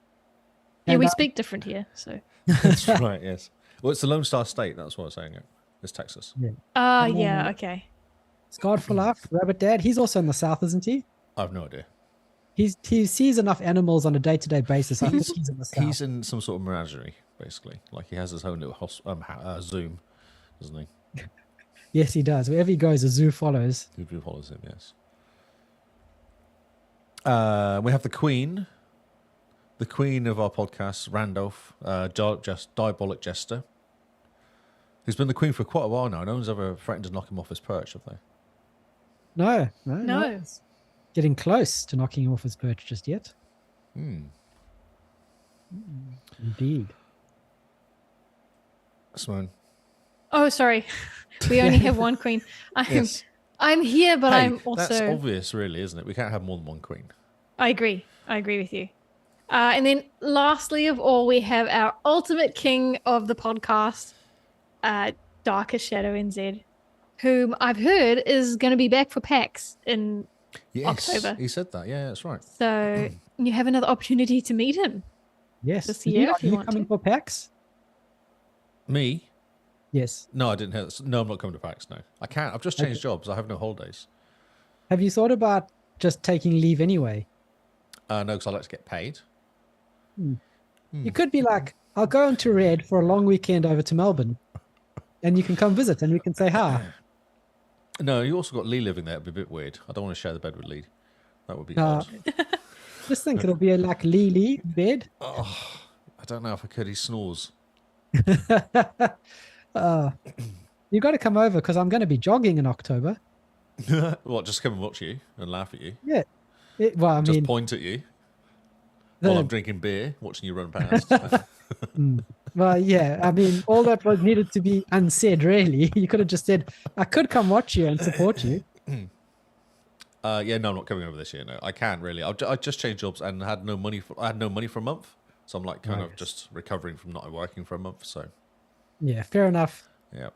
Yeah, and we speak different here, so... That's right, yes. Well, it's the Lone Star State, that's what I'm saying. It's Texas. Yeah. Okay. Scarred for Life, Rabbit Dad. He's also in the south, isn't he? I have no idea. He sees enough animals on a day-to-day basis. I think he's in the south. He's in some sort of menagerie, basically. Like he has his own little Zoom, doesn't he? Yes, he does. Wherever he goes, a zoo follows. Zoo follows him, yes. We have the Queen of our podcast, Randolph, just Diabolic Jester, who's been the Queen for quite a while now. No one's ever threatened to knock him off his perch, have they? No. Getting close to knocking him off his perch just yet. Indeed. Simone. Oh, sorry. We only have one queen. I'm here, but I'm also... That's obvious, really, isn't it? We can't have more than one queen. I agree with you. And then lastly of all, we have our ultimate king of the podcast, Darkest Shadow NZ, whom I've heard is going to be back for PAX in October. He said that. Yeah, that's right. So you have another opportunity to meet him. Yes. This year, Are you coming for PAX? Me? Yes. No, I didn't hear this. No, I'm not coming to PAX, no. I can't. I've just changed jobs. I have no holidays. Have you thought about just taking leave anyway? No, because I like to get paid. You could be like, I'll go into Red for a long weekend over to Melbourne, and you can come visit and we can say hi. No, you also got Lee living there. It'd be a bit weird. I don't want to share the bed with Lee. That would be odd. Just think it'll be like Lee bed. Oh, I don't know if I could. He snores. You got to come over because I'm going to be jogging in October. What, just come and watch you and laugh at you? Yeah. Just point at you while I'm drinking beer, watching you run past. Well, yeah, I mean, all that was needed to be unsaid, really. You could have just said, I could come watch you and support you. Yeah, no, I'm not coming over this year. No, I can't really. I just changed jobs and had no money. I had no money for a month, so I'm like kind of just recovering from not working for a month. So, yeah, fair enough. Yeah.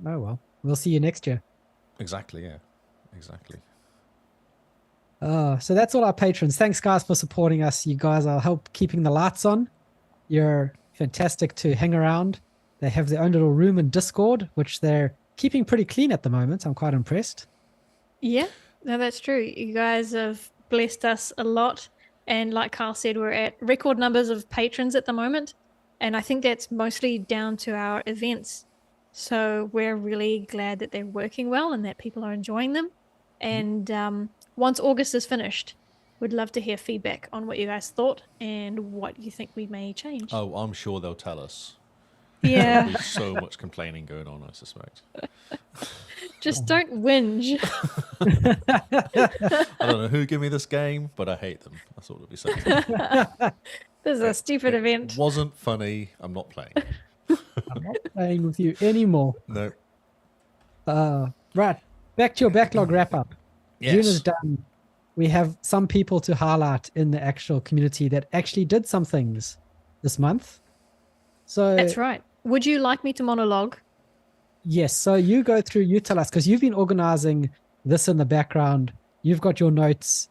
Oh well, we'll see you next year. Exactly. Yeah. Exactly. So that's all our patrons. Thanks, guys, for supporting us. You guys are help keeping the lights on. You're fantastic to hang around. They have their own little room in Discord, which they're keeping pretty clean at the moment. I'm quite impressed. Yeah, no, that's true. You guys have blessed us a lot. And like Carl said, we're at record numbers of patrons at the moment. And I think that's mostly down to our events. So we're really glad that they're working well and that people are enjoying them. And once August is finished, we'd love to hear feedback on what you guys thought and what you think we may change. Oh, I'm sure they'll tell us. Yeah. There's so much complaining going on, I suspect. Just don't whinge. I don't know who gave me this game, but I hate them. That's what we'll be saying. This is a stupid event. Wasn't funny. I'm not playing. I'm not playing with you anymore. No. Right. Back to your backlog wrap up. Yes. June is done. We have some people to highlight in the actual community that actually did some things this month. So That's right. Would you like me to monologue? yes. So you go through, you tell us, because you've been organizing this in the background. You've got your notes.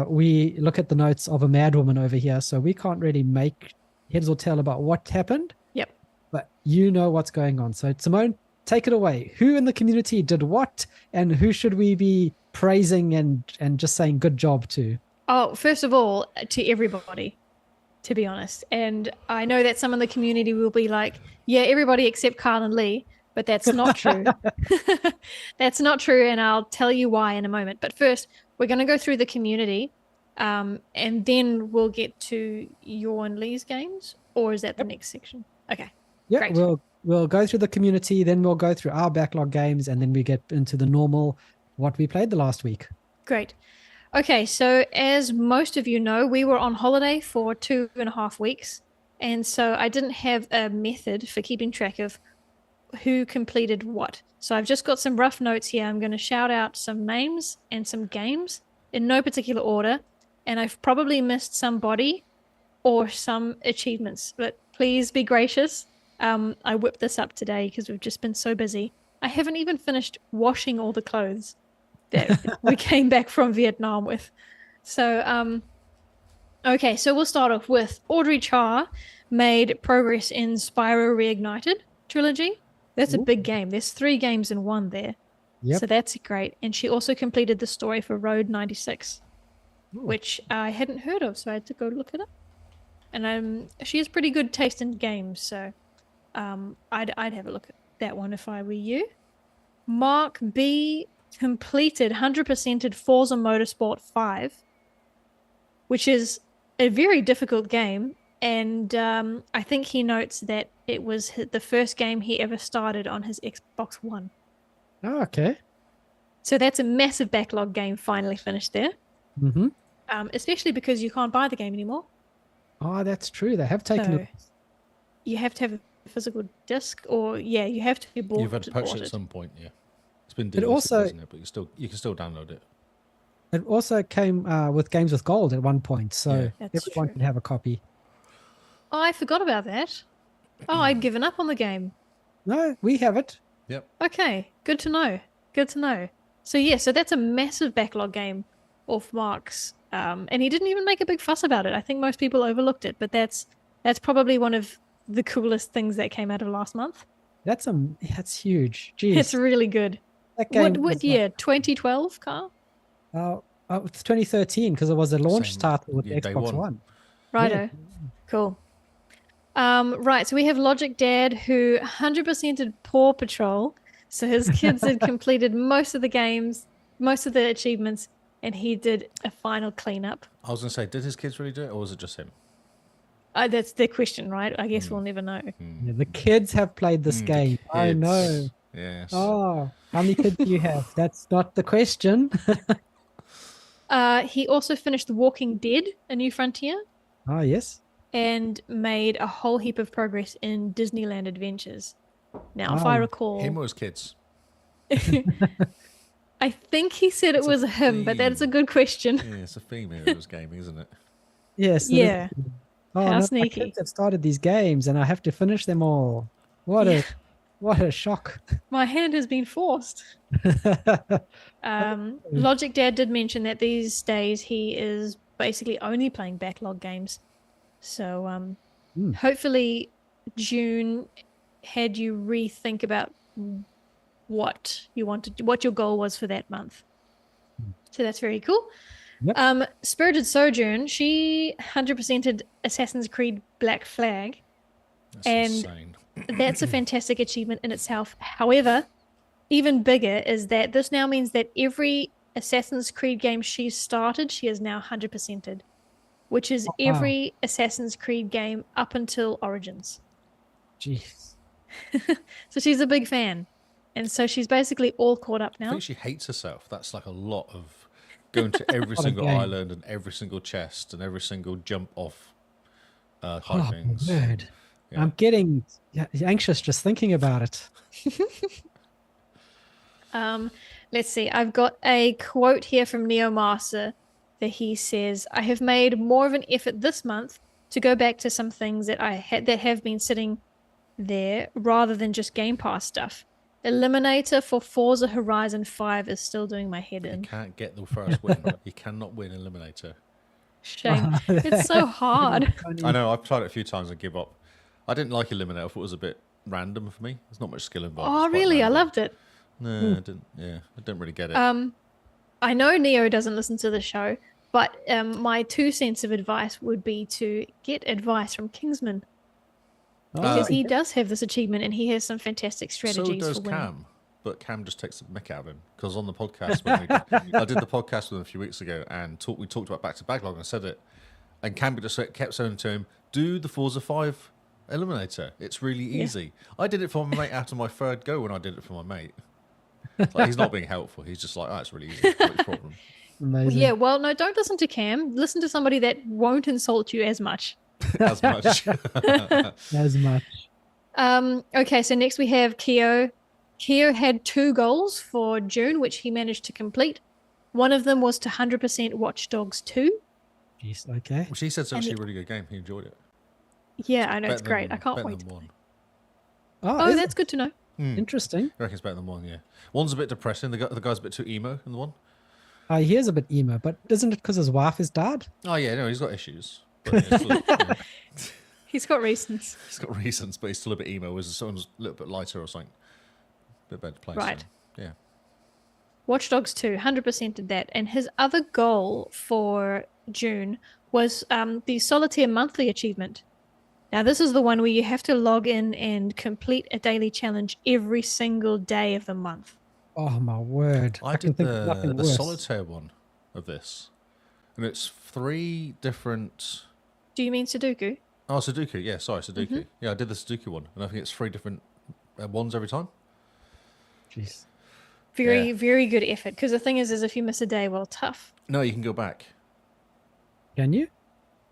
We look at the notes of a madwoman over here, so we can't really make heads or tail about what happened. Yep. But you know what's going on. So Simone, take it away. Who in the community did what, and who should we be praising and just saying good job to? Oh, first of all, to everybody, to be honest. And I know that some in the community will be like, yeah, everybody except Carl and Lee, but that's not true. That's not true, and I'll tell you why in a moment. But first, we're going to go through the community, and then we'll get to your and Lee's games, or is that the next section? Okay. Yeah, great. we'll go through the community, then we'll go through our backlog games, and then we get into the normal what we played the last week. Great. Okay, so as most of you know, we were on holiday for 2.5 weeks, and so I didn't have a method for keeping track of who completed what. So I've just got some rough notes here. I'm going to shout out some names and some games in no particular order, and I've probably missed somebody or some achievements, but please be gracious. I whipped this up today because we've just been so busy. I haven't even finished washing all the clothes that we came back from Vietnam with. So, okay, so we'll start off with Audrey Char made progress in Spyro Reignited trilogy. That's a big game. There's 3 games in one there. Yep. So that's great. And she also completed the story for Road 96, which I hadn't heard of, so I had to go look it up. And she has pretty good taste in games, so I'd have a look at that one if I were you. Mark B completed 100%ed Forza Motorsport 5, which is a very difficult game, and I think he notes that it was the first game he ever started on his Xbox One. Oh, okay. So that's a massive backlog game finally finished there. Mm-hmm. Especially because you can't buy the game anymore. Oh, that's true. They have taken it. You have to have a physical disc, or you have to be bought. You've had to purchase it at some point, yeah. It's been deleted, also, isn't it? But you can still download it. It also came with Games with Gold at one point, so everyone can have a copy. Oh, I forgot about that. Oh, I'd given up on the game. No, we have it. Yep. Okay, good to know. Good to know. So so that's a massive backlog game off Mark's, and he didn't even make a big fuss about it. I think most people overlooked it, but that's probably one of the coolest things that came out of last month. That's huge. Jeez. It's really good. That game what year? 2012, Carl? It's 2013 because it was a launch title with the Xbox One. Righto. Yeah. Cool. Right, so we have Logic Dad who 100%ed Paw Patrol. So his kids had completed most of the games, most of the achievements, and he did a final cleanup. I was going to say, did his kids really do it, or was it just him? That's the question, right? I guess we'll never know. Yeah, the kids have played this game. I know. Yes. Oh, how many kids do you have? That's not the question. He also finished The Walking Dead, A New Frontier. Oh, yes. And made a whole heap of progress in Disneyland Adventures. Now, if I recall... Him or his kids? I think he said it was him, but that's a good question. Yeah, it's a female who was gaming, isn't it? Yes. Yeah. How sneaky. My kids have started these games and I have to finish them all. What a shock. My hand has been forced. Logic Dad did mention that these days he is basically only playing backlog games. So hopefully June had you rethink about what you wanted, what your goal was for that month. So that's very cool. Yep. Spirited Sojourn, she 100%ed Assassin's Creed Black Flag. That's insane. That's a fantastic achievement in itself. However, even bigger is that this now means that every Assassin's Creed game she's started, she is now 100%ed, which is every Assassin's Creed game up until Origins. Jeez. So she's a big fan. And so she's basically all caught up now. I think she hates herself. That's like a lot of going to every single island and every single chest and every single jump off high things. Yeah. I'm getting anxious just thinking about it. Let's see. I've got a quote here from Neo Master that he says, "I have made more of an effort this month to go back to some things that that have been sitting there rather than just Game Pass stuff. Eliminator for Forza Horizon 5 is still doing my head in." You can't get the first win. You cannot win Eliminator. Shame. It's so hard. I know. I've tried it a few times and give up. I didn't like Eliminator. I thought it was a bit random for me. There's not much skill involved. Oh, really? I loved it. No, I didn't. Yeah, I didn't really get it. I know Neo doesn't listen to the show, but my 2 cents of advice would be to get advice from Kingsman. Because he does have this achievement and he has some fantastic strategies. So does for winning. Cam, but Cam just takes the mick out of him. Because on the podcast, I did the podcast with him a few weeks ago and we talked about back to backlog and I said it. And Cam just kept saying to him, do the Forza 5 Eliminator. It's really easy. Yeah. I did it for my mate after my 3rd go when I did it for my mate. Like, he's not being helpful. He's just like, it's really easy. What's the problem? Amazing. Yeah, well, no, don't listen to Cam. Listen to somebody that won't insult you as much. As much. As much. Okay, so next we have Keo. Keo had 2 goals for June, which he managed to complete. One of them was to 100% Watch Dogs 2. Jeez, okay. Which he said it's actually a really good game. He enjoyed it. Yeah, I know, it's great. I can't wait. Oh, that's good to know. Interesting. I reckon it's better than 1, yeah. 1's a bit depressing. The guy's a bit too emo in the 1. He is a bit emo, but isn't it because his wife is dead? Oh, yeah, no, he's got issues. But yeah, still, He's got reasons. He's got reasons, but he's still a bit emo. Whereas someone's a little bit lighter or something. A bit better to play. Right. So, yeah. Watch Dogs 2, 100% did that. And his other goal for June was the Solitaire Monthly Achievement. Now, this is the one where you have to log in and complete a daily challenge every single day of the month. Oh, my word. I did the Solitaire one of this. And it's 3 different... Do you mean Sudoku? Oh, Sudoku. Yeah, sorry, Sudoku. Mm-hmm. Yeah, I did the Sudoku one. And I think it's 3 different ones every time. Jeez. Very good effort. Because the thing is if you miss a day, well, tough. No, you can go back. Can you?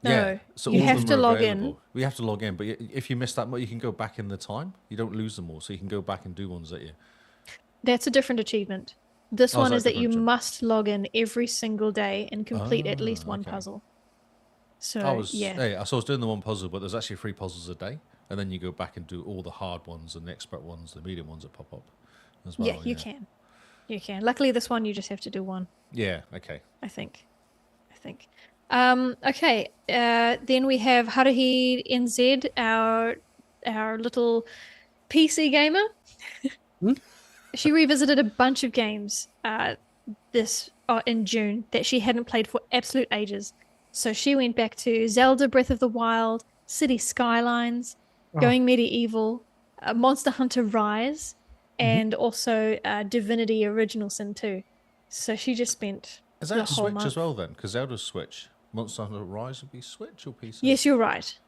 No, yeah, so you have to log in. We have to log in, but if you miss that much, you can go back in the time. You don't lose them all, so you can go back and do ones that you... That's a different achievement. This one is that you must log in every single day and complete at least one puzzle. So, so I was doing the 1 puzzle, but there's actually 3 puzzles a day, and then you go back and do all the hard ones and the expert ones, the medium ones that pop up as well. Yeah, you can. You can. Luckily, this one, you just have to do 1. Yeah, okay. I think. Okay. Then we have Haruhi NZ, our little PC gamer. She revisited a bunch of games in June that she hadn't played for absolute ages. So she went back to Zelda Breath of the Wild, City Skylines, Going Medieval, Monster Hunter Rise, and also Divinity Original Sin 2. So she just spent Is that the whole Switch month. as well then? Because Zelda's Switch. Monster Hunter Rise would be Switch or PC? Yes, you're right.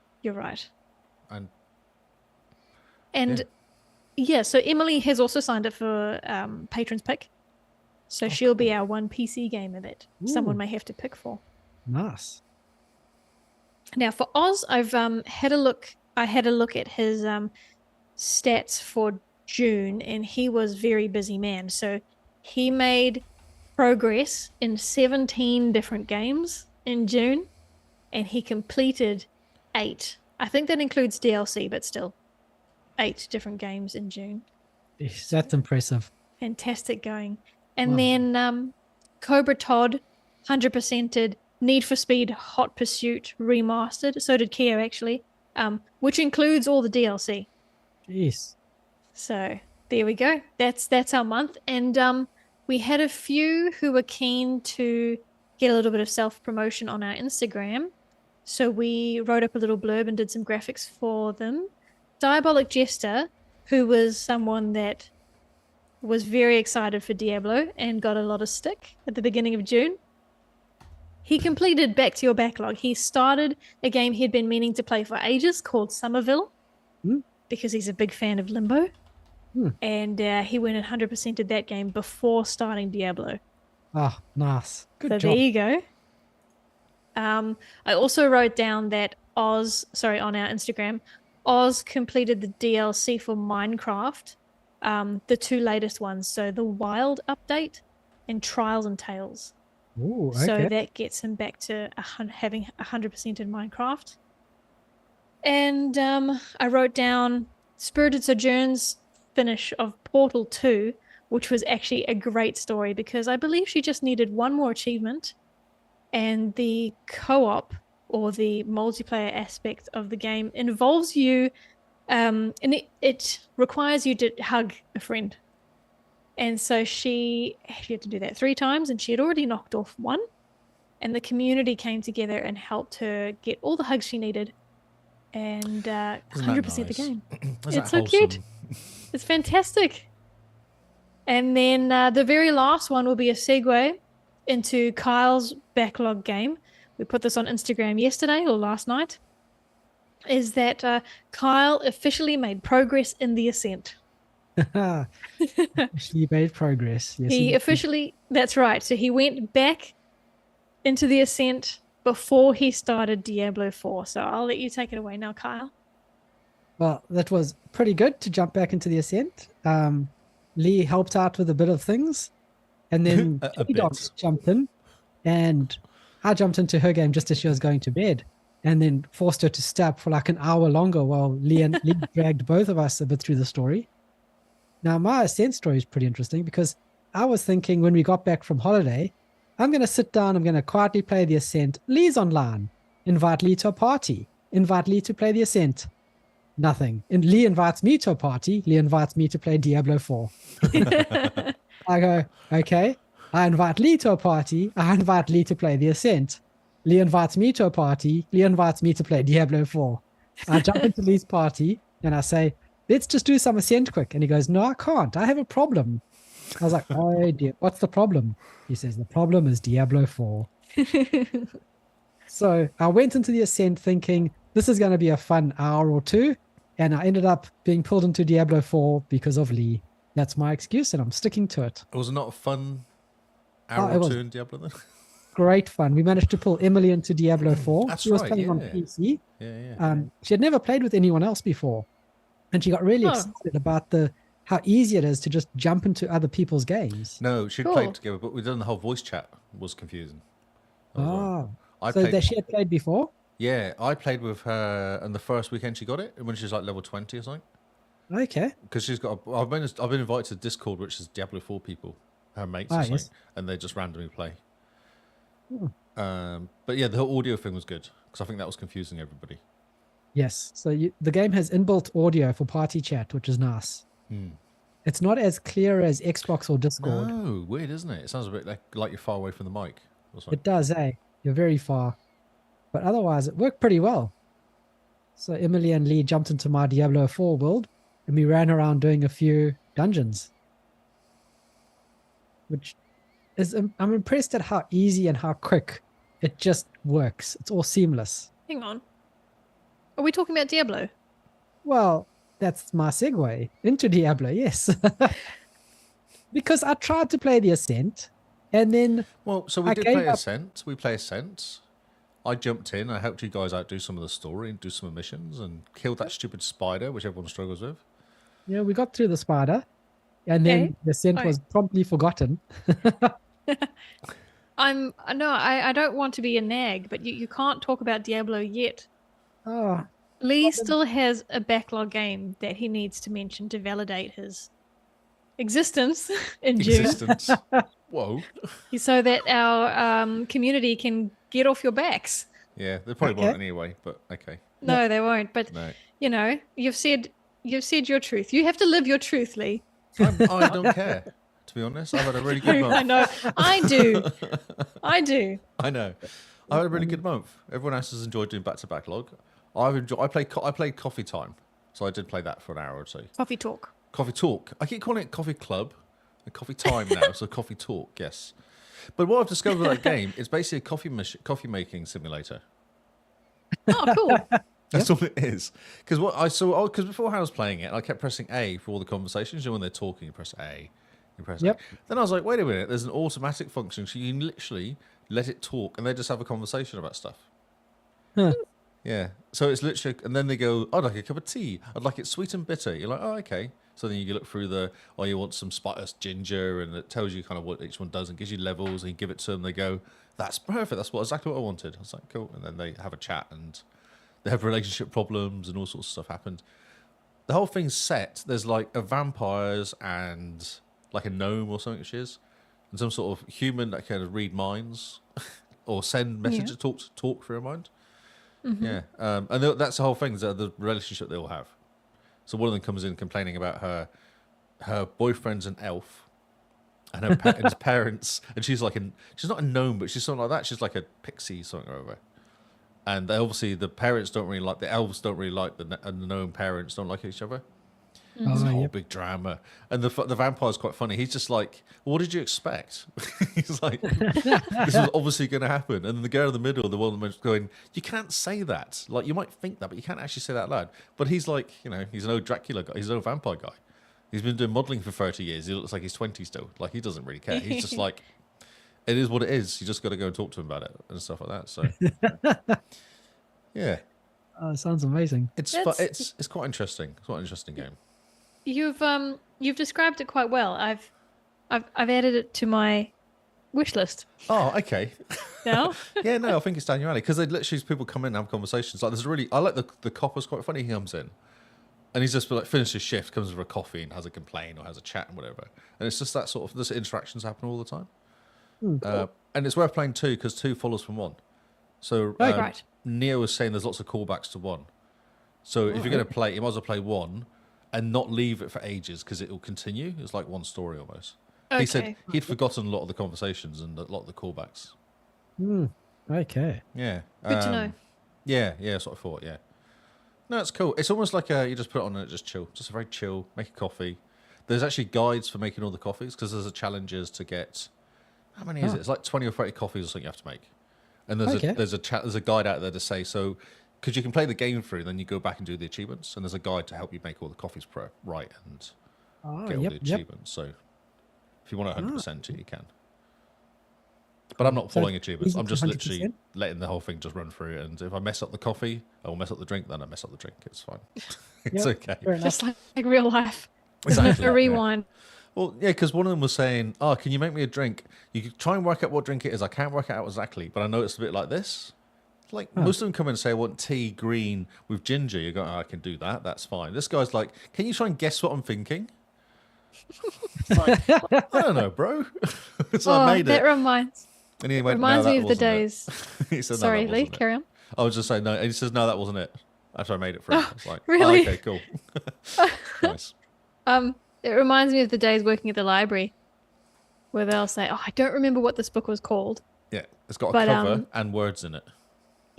And yeah, so Emily has also signed up for Patron's Pick. So she'll be our one PC gamer that someone may have to pick for. Nice. Now for Oz, I've had a look. I had a look at his stats for June, and he was very busy man. So he made progress in 17 different games in June, and he completed 8. I think that includes DLC, but still 8 different games in June. Yes, that's impressive. Fantastic going. And then Cobra Todd 100%ed Need for Speed Hot Pursuit Remastered. So did Keo, actually, which includes all the DLC. Jeez. So there we go. That's our month. And we had a few who were keen to get a little bit of self-promotion on our Instagram. So we wrote up a little blurb and did some graphics for them. Diabolic Jester, who was someone that was very excited for Diablo and got a lot of stick at the beginning of June. He completed Back to Your Backlog. He started a game he'd been meaning to play for ages called Somerville because he's a big fan of Limbo. And he went and 100%ed that game before starting Diablo. Oh, nice. Good job. There you go. I also wrote down that on our Instagram, Oz completed the DLC for Minecraft the two latest ones. So the Wild update and Trials and Tales. Ooh, okay. So that gets him back to having 100% in Minecraft. And I wrote down Spirited Sojourn's finish of Portal 2, which was actually a great story because I believe she just needed one more achievement, and the co-op or the multiplayer aspect of the game involves you, and it requires you to hug a friend. And so she had to do that 3 times, and she had already knocked off one, and the community came together and helped her get all the hugs she needed, and 100% the game. It's so cute. It's fantastic. And then the very last one will be a segue into Kyle's backlog game. We put this on Instagram yesterday or last night. Is that Kyle officially made progress in the Ascent. He made progress. Yes, he officially, that's right. So he went back into the Ascent before he started Diablo 4. So I'll let you take it away now, Kyle. Well, that was pretty good to jump back into the Ascent. Lee helped out with a bit of things, and then Dogs jumped in, and I jumped into her game just as she was going to bed, and then forced her to stop for like an hour longer while Lee dragged both of us a bit through the story. Now, my Ascent story is pretty interesting because I was thinking when we got back from holiday, I'm going to sit down, I'm going to quietly play the Ascent. Lee's online. Invite Lee to a party. Invite Lee to play the Ascent. Nothing. And Lee invites me to a party. Lee invites me to play Diablo 4. I go, okay. I invite Lee to a party. I invite Lee to play the Ascent. Lee invites me to a party. Lee invites me to play Diablo 4. I jump into Lee's party and I say, let's just do some Ascent quick. And he goes, no, I can't. I have a problem. I was like, oh dear, what's the problem? He says, the problem is Diablo 4. So I went into the Ascent thinking this is going to be a fun hour or two. And I ended up being pulled into Diablo 4 because of Lee. That's my excuse and I'm sticking to it. Was it not a fun hour or two in Diablo then? Great fun. We managed to pull Emily into Diablo 4. That's she was playing on PC. She had never played with anyone else before. And she got really excited about how easy it is to just jump into other people's games. No, she'd played together, but we done the whole voice chat was confusing. So that she had played before? Yeah, I played with her on the first weekend she got it, when she was like level 20 or something. Okay. Because she's got, I've been invited to Discord, which is Diablo 4 people, her mates or something, yes. And they just randomly play. But yeah, the whole audio thing was good, because I think that was confusing everybody. Yes, so the game has inbuilt audio for party chat, which is nice. It's not as clear as Xbox or Discord. No, weird, isn't it? It sounds a bit like you're far away from the mic. It does, eh? You're very far. But otherwise, it worked pretty well. So Emily and Lee jumped into my Diablo 4 world, and we ran around doing a few dungeons. Which is, I'm impressed at how easy and how quick it just works. It's all seamless. Hang on. Are we talking about Diablo? Well, that's my segue into Diablo, yes. Because I tried to play the Ascent, and then... Well, so we did play Ascent. We play Ascent. I jumped in. I helped you guys out do some of the story and do some missions and killed that stupid spider, which everyone struggles with. Yeah, we got through the spider, and then the Ascent was promptly forgotten. I don't want to be a nag, but you can't talk about Diablo yet. Oh, Lee still has a backlog game that he needs to mention to validate his existence in June. Whoa. So that our community can get off your backs. Yeah, they probably won't anyway, but okay. No, they won't. But you know, you've said your truth. You have to live your truth, Lee. I don't care. To be honest, I've had a really good month. I know. I do. I know. I had a really good month. Everyone else has enjoyed doing back-to-back log. I played Coffee Time, so I did play that for an hour or two. Coffee Talk. Coffee Talk. I keep calling it Coffee Club and Coffee Time now, so Coffee Talk, yes. But what I've discovered with that game is basically a coffee making simulator. Oh, cool. That's all it is. Because because before I was playing it, I kept pressing A for all the conversations. You know, when they're talking, you press A. You press A. Then I was like, wait a minute, there's an automatic function, so you can literally let it talk, and they just have a conversation about stuff. Huh. Yeah. So it's literally, and then they go, I'd like a cup of tea. I'd like it sweet and bitter. You're like, oh, okay. So then you look through you want some spice ginger, and it tells you kind of what each one does and gives you levels, and you give it to them. They go, "That's perfect. That's exactly what I wanted." I was like, "Cool." And then they have a chat, and they have relationship problems, and all sorts of stuff happens. The whole thing's set. There's like a vampires and like a gnome or something, she is, and some sort of human that can read minds or send messages, talk through a mind. Mm-hmm. Yeah, and that's the whole thing. The relationship they all have. So one of them comes in complaining about her boyfriend's an elf, and and his parents, and she's not a gnome, but she's something like that. She's like a pixie something or other. And obviously the parents don't really like the elves, don't really like the gnome parents don't like each other. Mm-hmm. It's a whole big drama, and the vampire's quite funny. He's just like, "What did you expect?" He's like, "This was obviously going to happen." And then the girl in the middle, the one that's going, "You can't say that. Like, you might think that, but you can't actually say that out loud." But he's like, he's an old Dracula guy. He's an old vampire guy. He's been doing modelling for 30 years. He looks like he's 20 still. Like, he doesn't really care. He's just like, it is what it is. You just got to go and talk to him about it and stuff like that. So, yeah. Sounds amazing. It's quite interesting. It's quite an interesting game. You've described it quite well. I've added it to my wish list. Oh, okay. No? Yeah, no, I think it's down your alley, because they literally people come in and have conversations. Like, I like the copper's quite funny. He comes in and he's just like finished his shift, comes with a coffee and has a complaint or has a chat and whatever. And it's just that sort of this interactions happen all the time. Cool. And it's worth playing 2 because 2 follows from 1. So right. Neo was saying there's lots of callbacks to 1. So if you're going to play, you might as well play 1 and not leave it for ages, because it will continue. It's like one story almost. Okay. He said he'd forgotten a lot of the conversations and a lot of the callbacks. Okay. Yeah. Good to know. Yeah, that's what I thought, yeah. No, it's cool. It's almost like you just put it on and it just chill. Just a very chill, make a coffee. There's actually guides for making all the coffees, because there's challenges to get... How many is it? It's like 20 or 30 coffees or something you have to make. And there's a guide out there to say, so... Because you can play the game through, then you go back and do the achievements, and there's a guide to help you make all the coffees right and get all the achievements. So if you want 100% you can. But I'm not following achievements. I'm just 100%? Literally letting the whole thing just run through. And if I mess up the coffee, I will mess up the drink, then I mess up the drink. It's fine. It's okay. Just like real life. Exactly. A rewind. Yeah. Well, yeah, because one of them was saying, "Oh, can you make me a drink? You can try and work out what drink it is. I can't work it out exactly, but I know it's a bit like this." Like, most of them come in and say, "I want tea green with ginger." You go, "Oh, I can do that. That's fine." This guy's like, "Can you try and guess what I'm thinking?" Like, I don't know, bro. So I made it. That reminds me of the days. He said, sorry, no, Lee, carry on. I was just saying no. And he says, "No, that wasn't it." After I made it for him, I was like, really? "Oh, okay, cool." Nice. It reminds me of the days working at the library, where they'll say, "Oh, I don't remember what this book was called." Yeah, it's got a cover and words in it.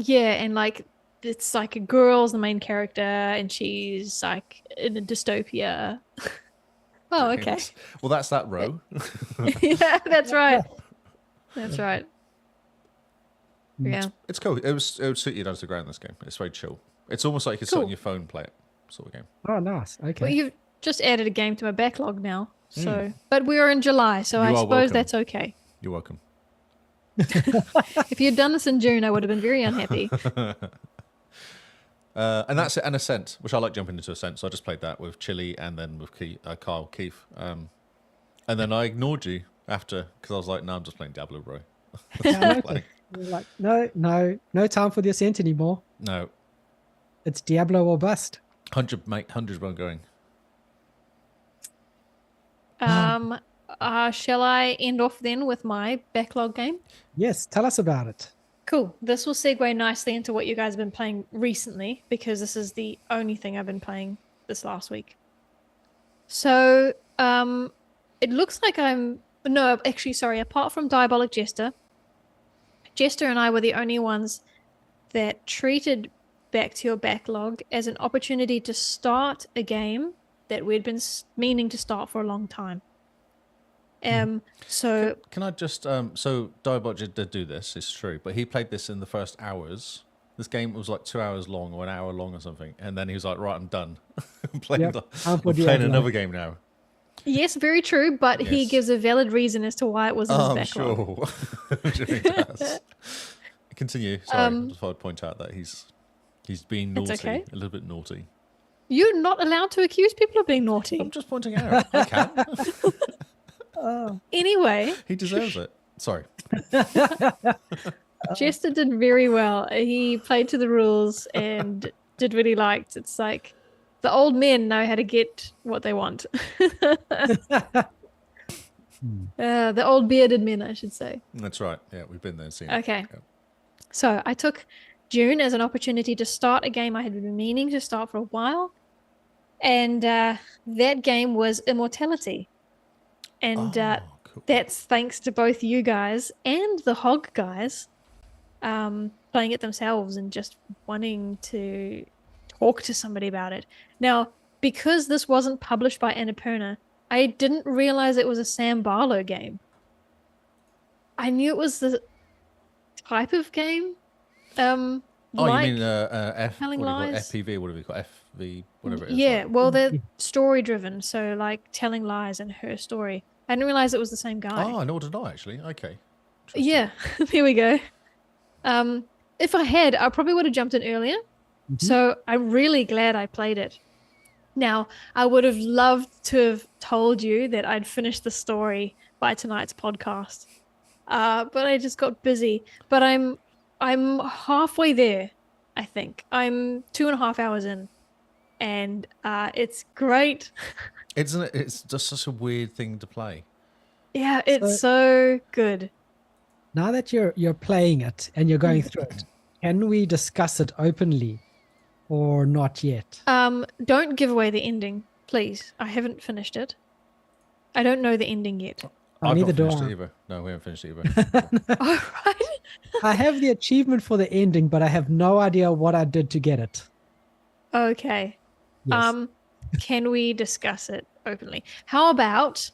Yeah, and like it's like a girl's the main character, and she's like in a dystopia. Oh, okay. Well, that's that row. Yeah, that's right. That's right. Yeah, it's cool. It would suit you down to the ground. This game. It's very chill. It's almost like you can sit on your phone and play it, sort of game. Oh, nice. Okay. Well, you've just added a game to my backlog now. So, but we are in July, so I suppose welcome. That's okay. You're welcome. If you'd done this in June, I would have been very unhappy. And that's it, and Ascent, which I like jumping into Ascent. So I just played that with Chili and then with Kyle Keith. And then I ignored you after, because I was like, "No, I'm just playing Diablo, bro." Like, no time for the Ascent anymore. No. It's Diablo or bust. 100, mate. 100's where I'm going. Shall I end off then with my backlog game? Yes, tell us about it. Cool. This will segue nicely into what you guys have been playing recently, because this is the only thing I've been playing this last week. So, it looks like apart from Diabolic Jester and I were the only ones that treated Back to Your Backlog as an opportunity to start a game that we'd been meaning to start for a long time. So can I just so Diabolic did do this, it's true, but he played this in the first hours. This game was like 2 hours long or an hour long or something, and then he was like, "Right, I'm done. I'm playing another game now." Yes, very true, but he gives a valid reason as to why it was in his backlog. I'm sure he does. Continue. Sorry, I just thought I'd point out that he's being naughty, a little bit naughty. You're not allowed to accuse people of being naughty. I'm just pointing out. I can. Anyway. He deserves it. Sorry. Jester did very well. He played to the rules and did what he liked. It's like the old men know how to get what they want. The old bearded men, I should say. That's right. Yeah, we've been there and seen Okay. it. Yeah. So I took June as an opportunity to start a game I had been meaning to start for a while. And that game was Immortality. And Cool. that's thanks to both you guys and the Hog guys playing it themselves and just wanting to talk to somebody about it. Now, because this wasn't published by Annapurna, I didn't realize it was a Sam Barlow game. I knew it was the type of game. You like mean Telling Lies? FPV, what have we got? FV, whatever it is. Yeah, like. well, they're story driven, so like Telling Lies and Her Story. I didn't realize it was the same guy. Oh, nor did I, actually. Okay. Yeah, there we go. If I had, I probably would have jumped in earlier. So I'm really glad I played it. Now, I would have loved to have told you that I'd finished the story by tonight's podcast, but I just got busy. But I'm halfway there, I think. I'm 2.5 hours in, and it's great. Isn't it? It's just such a weird thing to play. Yeah, it's so good. Now that you're playing it and you're going through it, can we discuss it openly or not yet? Don't give away the ending, please. I haven't finished it. I don't know the ending yet. Oh, I've neither not do finished I. it either. No, we haven't finished it either. All right. I have the achievement for the ending, but I have no idea what I did to get it. Okay. Yes. Can we discuss it openly? How about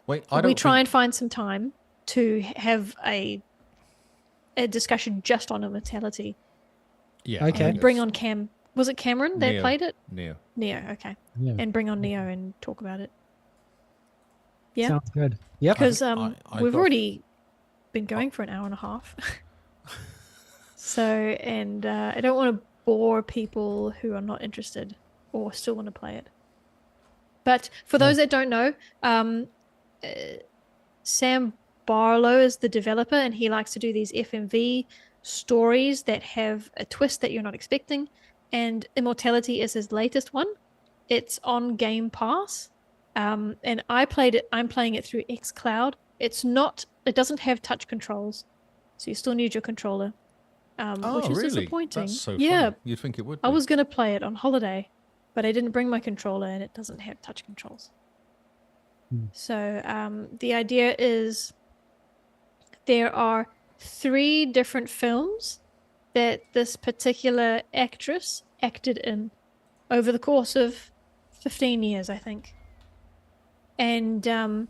Wait, we try and find some time to have a discussion just on Immortality? Yeah. Okay. And bring on Cam. Was it Cameron that Neo. played it? Neo. Okay. Yeah. And bring on Neo and talk about it. Yeah. Sounds good. Yep. Because I we've got- already been going for an hour and a half. So, and I don't want to bore people who are not interested or still want to play it. But for those that don't know, Sam Barlow is the developer, and he likes to do these FMV stories that have a twist that you're not expecting. And Immortality is his latest one. It's on Game Pass. And I played it. I'm playing it through xCloud. It doesn't have touch controls, so you still need your controller, which is really? disappointing. That's so yeah, funny. You'd think it would be. I was going to play it on holiday, but I didn't bring my controller, and it doesn't have touch controls. So the idea is there are 3 different films that this particular actress acted in over the course of 15 years, I think. And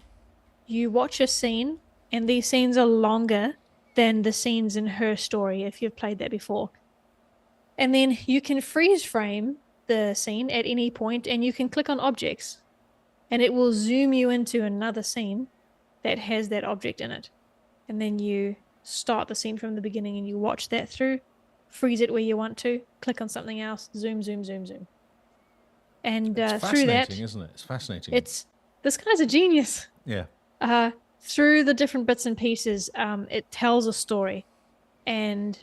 you watch a scene, and these scenes are longer than the scenes in Her Story, if you've played that before. And then you can freeze frame the scene at any point, and you can click on objects, and it will zoom you into another scene that has that object in it. And then you start the scene from the beginning, and you watch that through, freeze it where you want to, click on something else, zoom, zoom, zoom, zoom. And It's through that, fascinating, isn't it? It's fascinating. this guy's a genius. Yeah. Through the different bits and pieces, it tells a story. And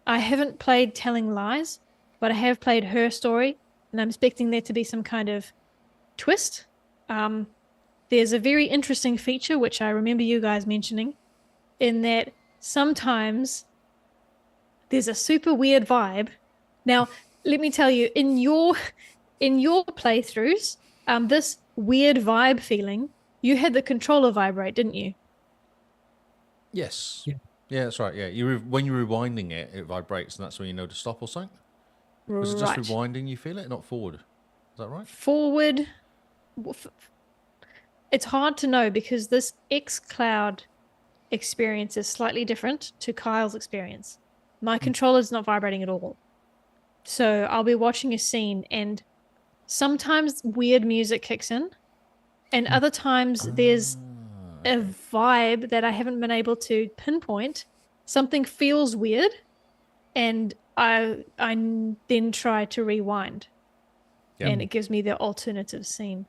I haven't played Telling Lies, but I have played Her Story, and I'm expecting there to be some kind of twist. There's a very interesting feature, which I remember you guys mentioning, in that sometimes there's a super weird vibe. Now, let me tell you, in your playthroughs, this weird vibe feeling, you had the controller vibrate, didn't you? Yes. Yeah. Yeah, that's right. Yeah, when you're rewinding it, it vibrates, and that's when you know to stop or something. Was it just rewinding? You feel it, not forward. Is that right? Forward. It's hard to know because this xCloud experience is slightly different to Kyle's experience. My controller's not vibrating at all. So I'll be watching a scene, and sometimes weird music kicks in, and other times there's a vibe that I haven't been able to pinpoint. Something feels weird, and I then try to rewind. and it gives me the alternative scene.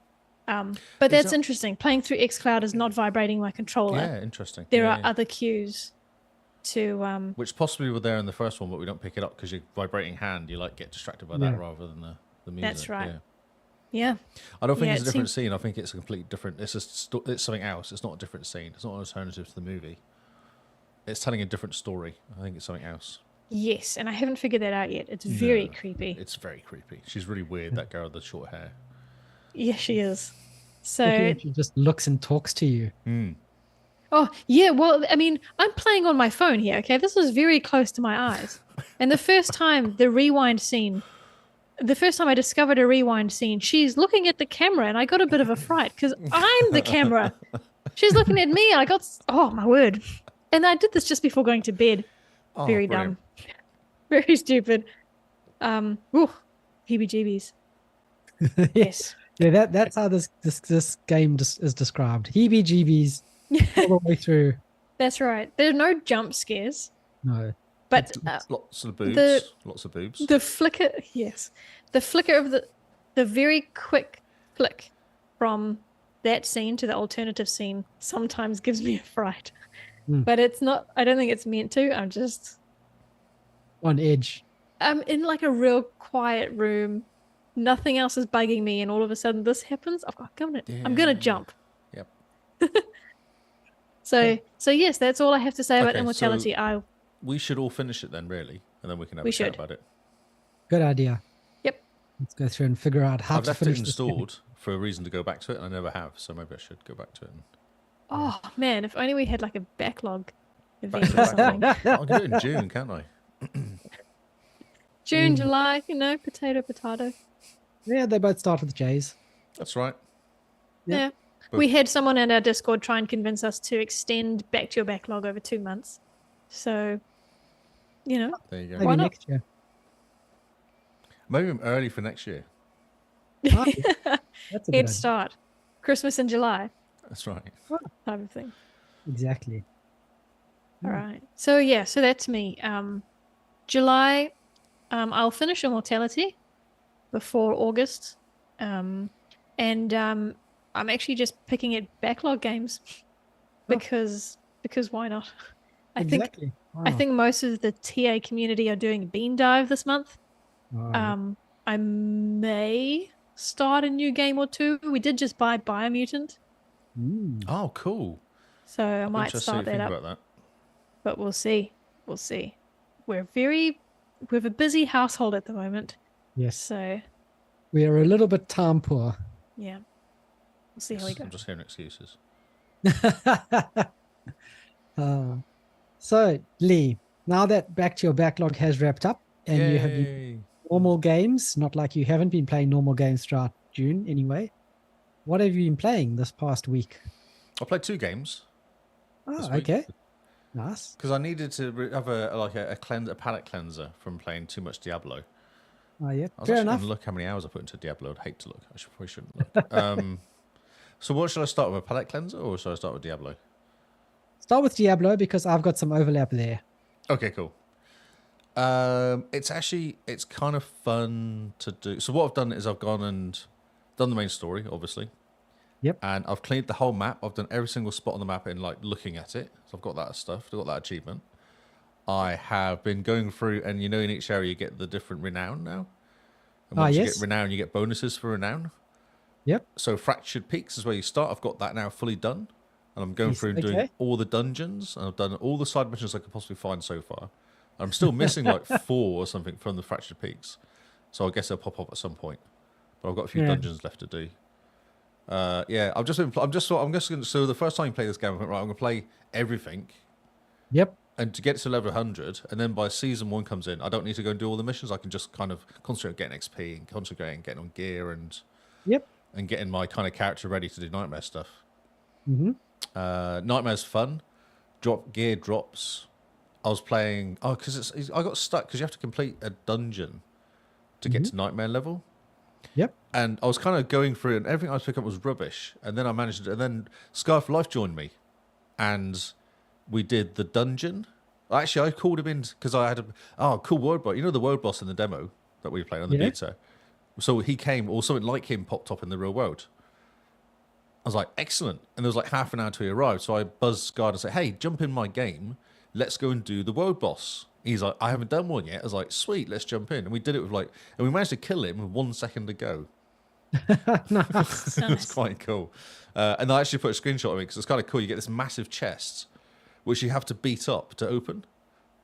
But that's interesting. Playing through xCloud is not vibrating my controller. Yeah, interesting. There are other cues to which possibly were there in the first one, but we don't pick it up because your vibrating hand, you like get distracted by that rather than the music. That's right. Yeah. I don't think it's a different scene. I think it's a complete different. It's something else. It's not a different scene. It's not an alternative to the movie. It's telling a different story. I think it's something else. Yes, and I haven't figured that out yet. It's very creepy. It's very creepy. She's really weird, that girl with the short hair. Yeah, she is. So she just looks and talks to you. Oh, yeah. Well, I mean, I'm playing on my phone here, okay? This was very close to my eyes. And the first time I discovered a rewind scene, she's looking at the camera and I got a bit of a fright because I'm the camera. She's looking at me. I got, oh, my word. And I did this just before going to bed. Very dumb. Very stupid. Heebie-jeebies. Yes. Yeah, that's how this game is described. Heebie-jeebies all the way through. That's right. There are no jump scares. No. But lots of boobs. Lots of boobs. The flicker, yes. The flicker of the very quick flick from that scene to the alternative scene sometimes gives me a fright. But it's not, I don't think it's meant to. I'm just on edge. I'm in like a real quiet room. Nothing else is bugging me, and all of a sudden this happens. I'm gonna jump. Yep. So yes, that's all I have to say about Immortality. So we should all finish it then, really, and then we can have a chat about it. Good idea. Yep. Let's go through and figure out how to finish it installed for a reason to go back to it, and I never have, so maybe I should go back to it. Oh man, if only we had like a backlog event or something. I can do it in June, can't I? June, July, potato. Yeah, they both start with J's. That's right. Yeah. We had someone in our Discord try and convince us to extend back to your backlog over 2 months. So, there you go. Maybe why not? Next year. Maybe I'm early for next year. That's a Head start. Christmas in July. That's right. Type of thing. Exactly. All right. So that's me. July, I'll finish Immortality before August. And I'm actually just picking at backlog games because why not? I think most of the TA community are doing Bean Dive this month. I may start a new game or two. We did just buy Biomutant. Oh, cool. So I might start that up. About that. But we'll see. We have a busy household at the moment. Yes. So we are a little bit time poor. Yeah. We'll see how we go. I'm just hearing excuses. So, Lee, now that Back to Your Backlog has wrapped up and you have normal games, not like you haven't been playing normal games throughout June anyway, what have you been playing this past week? I played 2 games. Oh, okay. Nice. Because I needed to have a palate cleanser from playing too much Diablo. Oh, yeah. I was actually going to look how many hours I put into Diablo. I'd hate to look. Probably shouldn't look. So what should I start with, a palate cleanser or should I start with Diablo? Start with Diablo because I've got some overlap there. Okay, cool. It's kind of fun to do. So what I've done is I've gone and done the main story, obviously. Yep. And I've cleared the whole map. I've done every single spot on the map in looking at it. So I've got that stuff. I've got that achievement. I have been going through, and in each area you get the different renown now. And once you get renown, you get bonuses for renown. Yep. So Fractured Peaks is where you start. I've got that now fully done. And I'm going through and doing all the dungeons. And I've done all the side missions I could possibly find so far. I'm still missing 4 or something from the Fractured Peaks. So I guess they'll pop up at some point. But I've got a few dungeons left to do. So the first time you play this game, I went, right, I'm going to play everything. Yep. And to get to level 100, and then by season 1 comes in, I don't need to go and do all the missions. I can just kind of concentrate on getting XP and concentrate on getting on gear and getting my kind of character ready to do nightmare stuff. Nightmare's fun. Gear drops. I was playing because I got stuck because you have to complete a dungeon to get to nightmare level. Yep. And I was kind of going through, and everything I was picking up was rubbish. And then I managed and then Sky for Life joined me, and we did the dungeon. Actually, I called him in because I had a cool world boss. You know the world boss in the demo that we played on the beta. So he came, or something like him popped up in the real world. I was like, excellent. And there was like half an hour till he arrived. So I buzzed Scarred and said, hey, jump in my game. Let's go and do the world boss. He's like, I haven't done one yet. I was like, sweet, let's jump in. And we did it with and we managed to kill him with 1 second to go. Nice. It was quite cool. And I actually put a screenshot of it because it's kind of cool. You get this massive chest, which you have to beat up to open.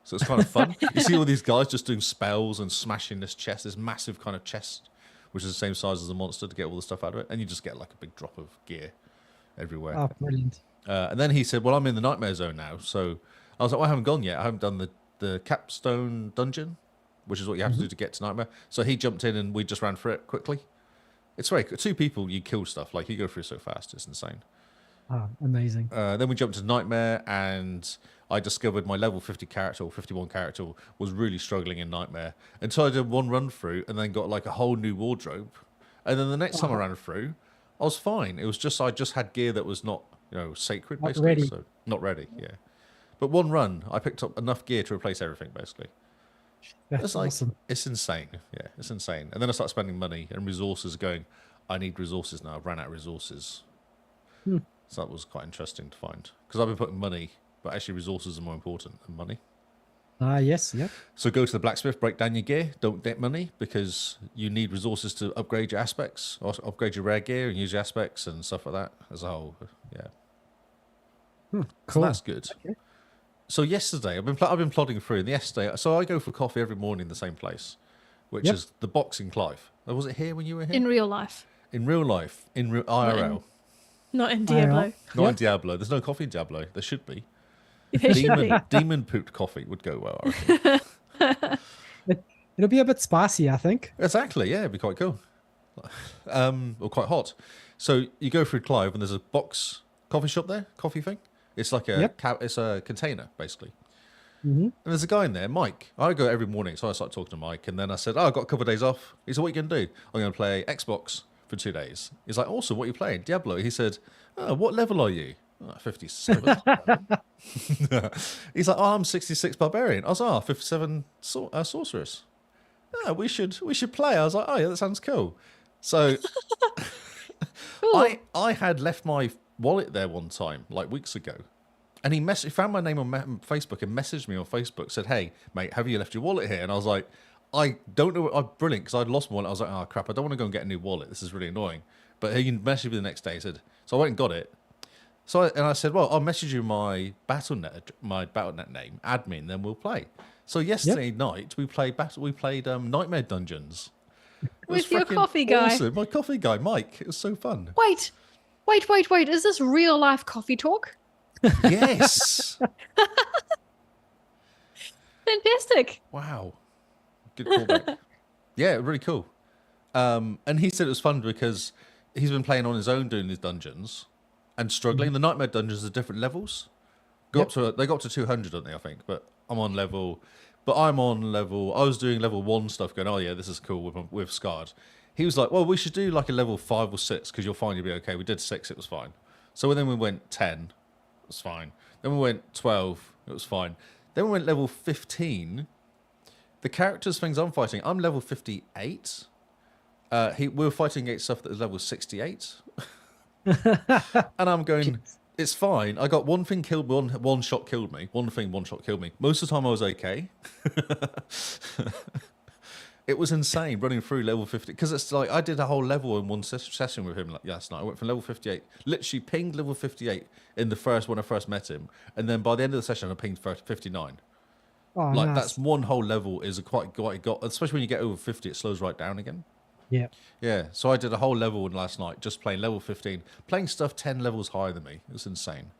So it's kind of fun. You see all these guys just doing spells and smashing this chest, this massive kind of chest, which is the same size as the monster, to get all the stuff out of it. And you just get like a big drop of gear everywhere. Oh, brilliant. And then he said, well, I'm in the nightmare zone now. So I was like, well, I haven't gone yet. I haven't done the capstone dungeon, which is what you have to do to get to nightmare. So he jumped in and we just ran through it quickly. It's very 2 people, you kill stuff. Like, you go through so fast. It's insane. Oh, amazing. Then we jumped to nightmare, and I discovered my level 50 character or 51 character was really struggling in nightmare until I did one run through and then got like a whole new wardrobe. And then the next time I ran through, I was fine. It was just, I just had gear that was not, sacred, basically. Ready. So not ready, yeah. But one run, I picked up enough gear to replace everything, basically. That's awesome. It's insane. Yeah, it's insane. And then I started spending money and resources going, I need resources now. I've ran out of resources. So that was quite interesting to find. Because I've been putting money, but actually resources are more important than money. Yes, yep. So go to the blacksmith, break down your gear. Don't get money because you need resources to upgrade your aspects, or upgrade your rare gear and use your aspects and stuff like that as a whole. Yeah. Cool. So that's good. Okay. So yesterday, I've been plodding through. And yesterday, so I go for coffee every morning in the same place, which is the Box in Clive. Was it here when you were here? In real life. In real life, in IRL. Not in Diablo. Not in Diablo. There's no coffee in Diablo. There should be. There should be. Demon pooped coffee would go well, I reckon. It'll be a bit spicy, I think. Exactly, yeah, it'd be quite cool. Or quite hot. So you go through Clive and there's a Box coffee shop there, coffee thing. It's like it's a container, basically. And there's a guy in there, Mike. I go every morning, so I start talking to Mike, and then I said, I've got a couple of days off. He said, what are you going to do? I'm going to play Xbox for 2 days. He's like, awesome, what are you playing? Diablo. He said, what level are you? 57. He's like, I'm 66 barbarian. I was 57 sorceress. We should play. I was like, oh yeah, that sounds cool. So Cool. I had left my wallet there one time, like weeks ago. And he found my name on Facebook and messaged me on Facebook, said, hey, mate, have you left your wallet here? And I was like, I don't know. Brilliant, because I'd lost my wallet. I was like, oh, crap, I don't want to go and get a new wallet. This is really annoying. But he messaged me the next day. He said, so I went and got it. So I said, well, I'll message you my Battle.net name, admin, then we'll play. So yesterday night, we played Nightmare Dungeons. With your coffee guy. Awesome. My coffee guy, Mike. It was so fun. Wait. Is this real life coffee talk? Yes. Fantastic. Wow. Good callback. Yeah, really cool. And he said it was fun because he's been playing on his own doing these dungeons and struggling. The Nightmare Dungeons are different levels. They got up to 200, don't they, I think? But I was doing level 1 stuff going, oh yeah, this is cool with Scarred. He was like, well, we should do like a level 5 or 6 because you'll find you'll be okay. We did 6, it was fine. So then we went 10, it was fine. Then we went 12, it was fine. Then we went level 15. The characters things I'm fighting, I'm level 58. We were fighting against stuff that was level 68. And I'm going, it's fine. I got one thing killed, one shot killed me. One shot killed me. Most of the time I was okay. It was insane running through level 50. Because it's like, I did a whole level in one session with him last night. I went from level 58, literally pinged level 58 when I first met him. And then by the end of the session, I pinged 59. Oh, like, nice. that's one whole level is quite got, especially when you get over 50, it slows right down again. Yeah. Yeah, so I did a whole level last night, just playing level 15, playing stuff 10 levels higher than me. It was insane.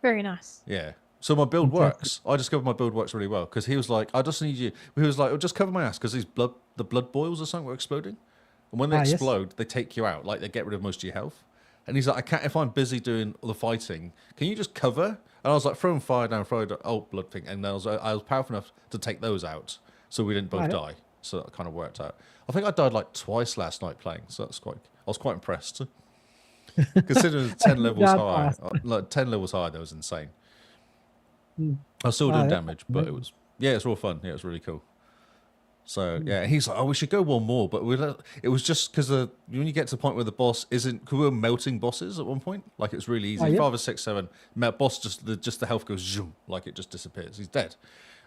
Very nice. Yeah. So my build works. I discovered my build works really well because he was like, I just need you. He was like, oh, just cover my ass because the blood boils or something were exploding. And when they explode, they take you out. Like, they get rid of most of your health. And he's like, I can't, if I'm busy doing all the fighting, can you just cover? And I was like, throwing fire down, blood thing. And I was powerful enough to take those out so we didn't both die. So that kind of worked out. I think I died like twice last night playing. So I was quite impressed. Considering 10 levels high, like 10 levels high, that was insane. I was still doing damage, but it's all fun. Yeah, it's really cool. So yeah, he's like, "Oh, we should go one more," but it was just because when you get to the point where the boss isn't, because we were melting bosses at one point, like it's really easy. 5 or 6, 7, boss just the health goes zoom, like it just disappears. He's dead.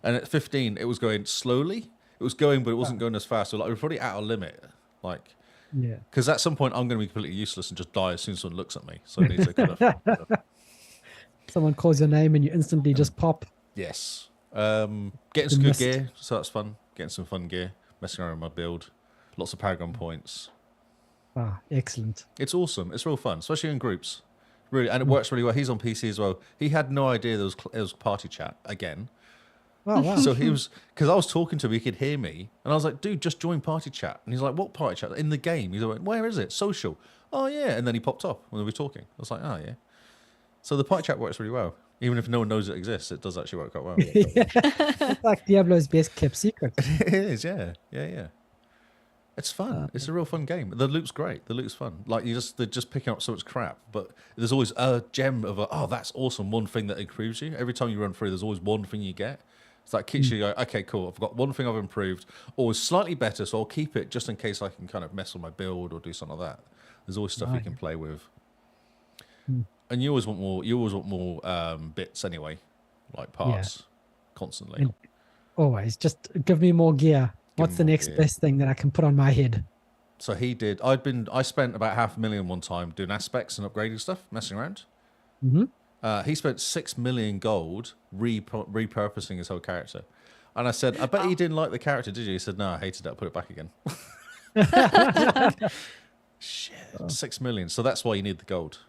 And at 15, it was going slowly. It was going, but it wasn't going as fast. So like we're probably at our limit, like because at some point I'm going to be completely useless and just die as soon as someone looks at me. So it needs to kind of someone calls your name and you instantly just pop. Yes. Getting some good gear, so that's fun. Getting some fun gear, messing around with my build, lots of Paragon points. Ah, excellent. It's awesome. It's real fun, especially in groups. Really, and it works really well. He's on PC as well. He had no idea there was party chat again. Oh, wow. So he was, because I was talking to him, he could hear me, and I was like, "Dude, just join party chat." And he's like, "What party chat?" In the game. He's like, "Where is it? Social." Oh yeah, and then he popped up when we were talking. I was like, "Oh yeah." So the party chat works really well. Even if no one knows it exists, it does actually work quite well. It's like Diablo's best kept secret. It is, yeah. It's fun. It's a real fun game. The loot's great. The loot's fun. Like they're just picking up so much crap, but there's always a gem of that's awesome. One thing that improves you. Every time you run through, there's always one thing you get. It's like keeps you going, okay, cool. I've got one thing I've improved, or it's slightly better, so I'll keep it just in case I can kind of mess with my build or do something like that. There's always stuff you can play with. And you always want more. You always want more bits anyway, like parts, constantly. And always, just give me more gear. What's the next best thing that I can put on my head? So he did. I spent about $500,000 one time doing aspects and upgrading stuff, messing around. He spent 6 million gold repurposing his whole character. And I said, I bet you didn't like the character, did you? He said, no, I hated it. I'll put it back again. Shit, 6 million. So that's why you need the gold.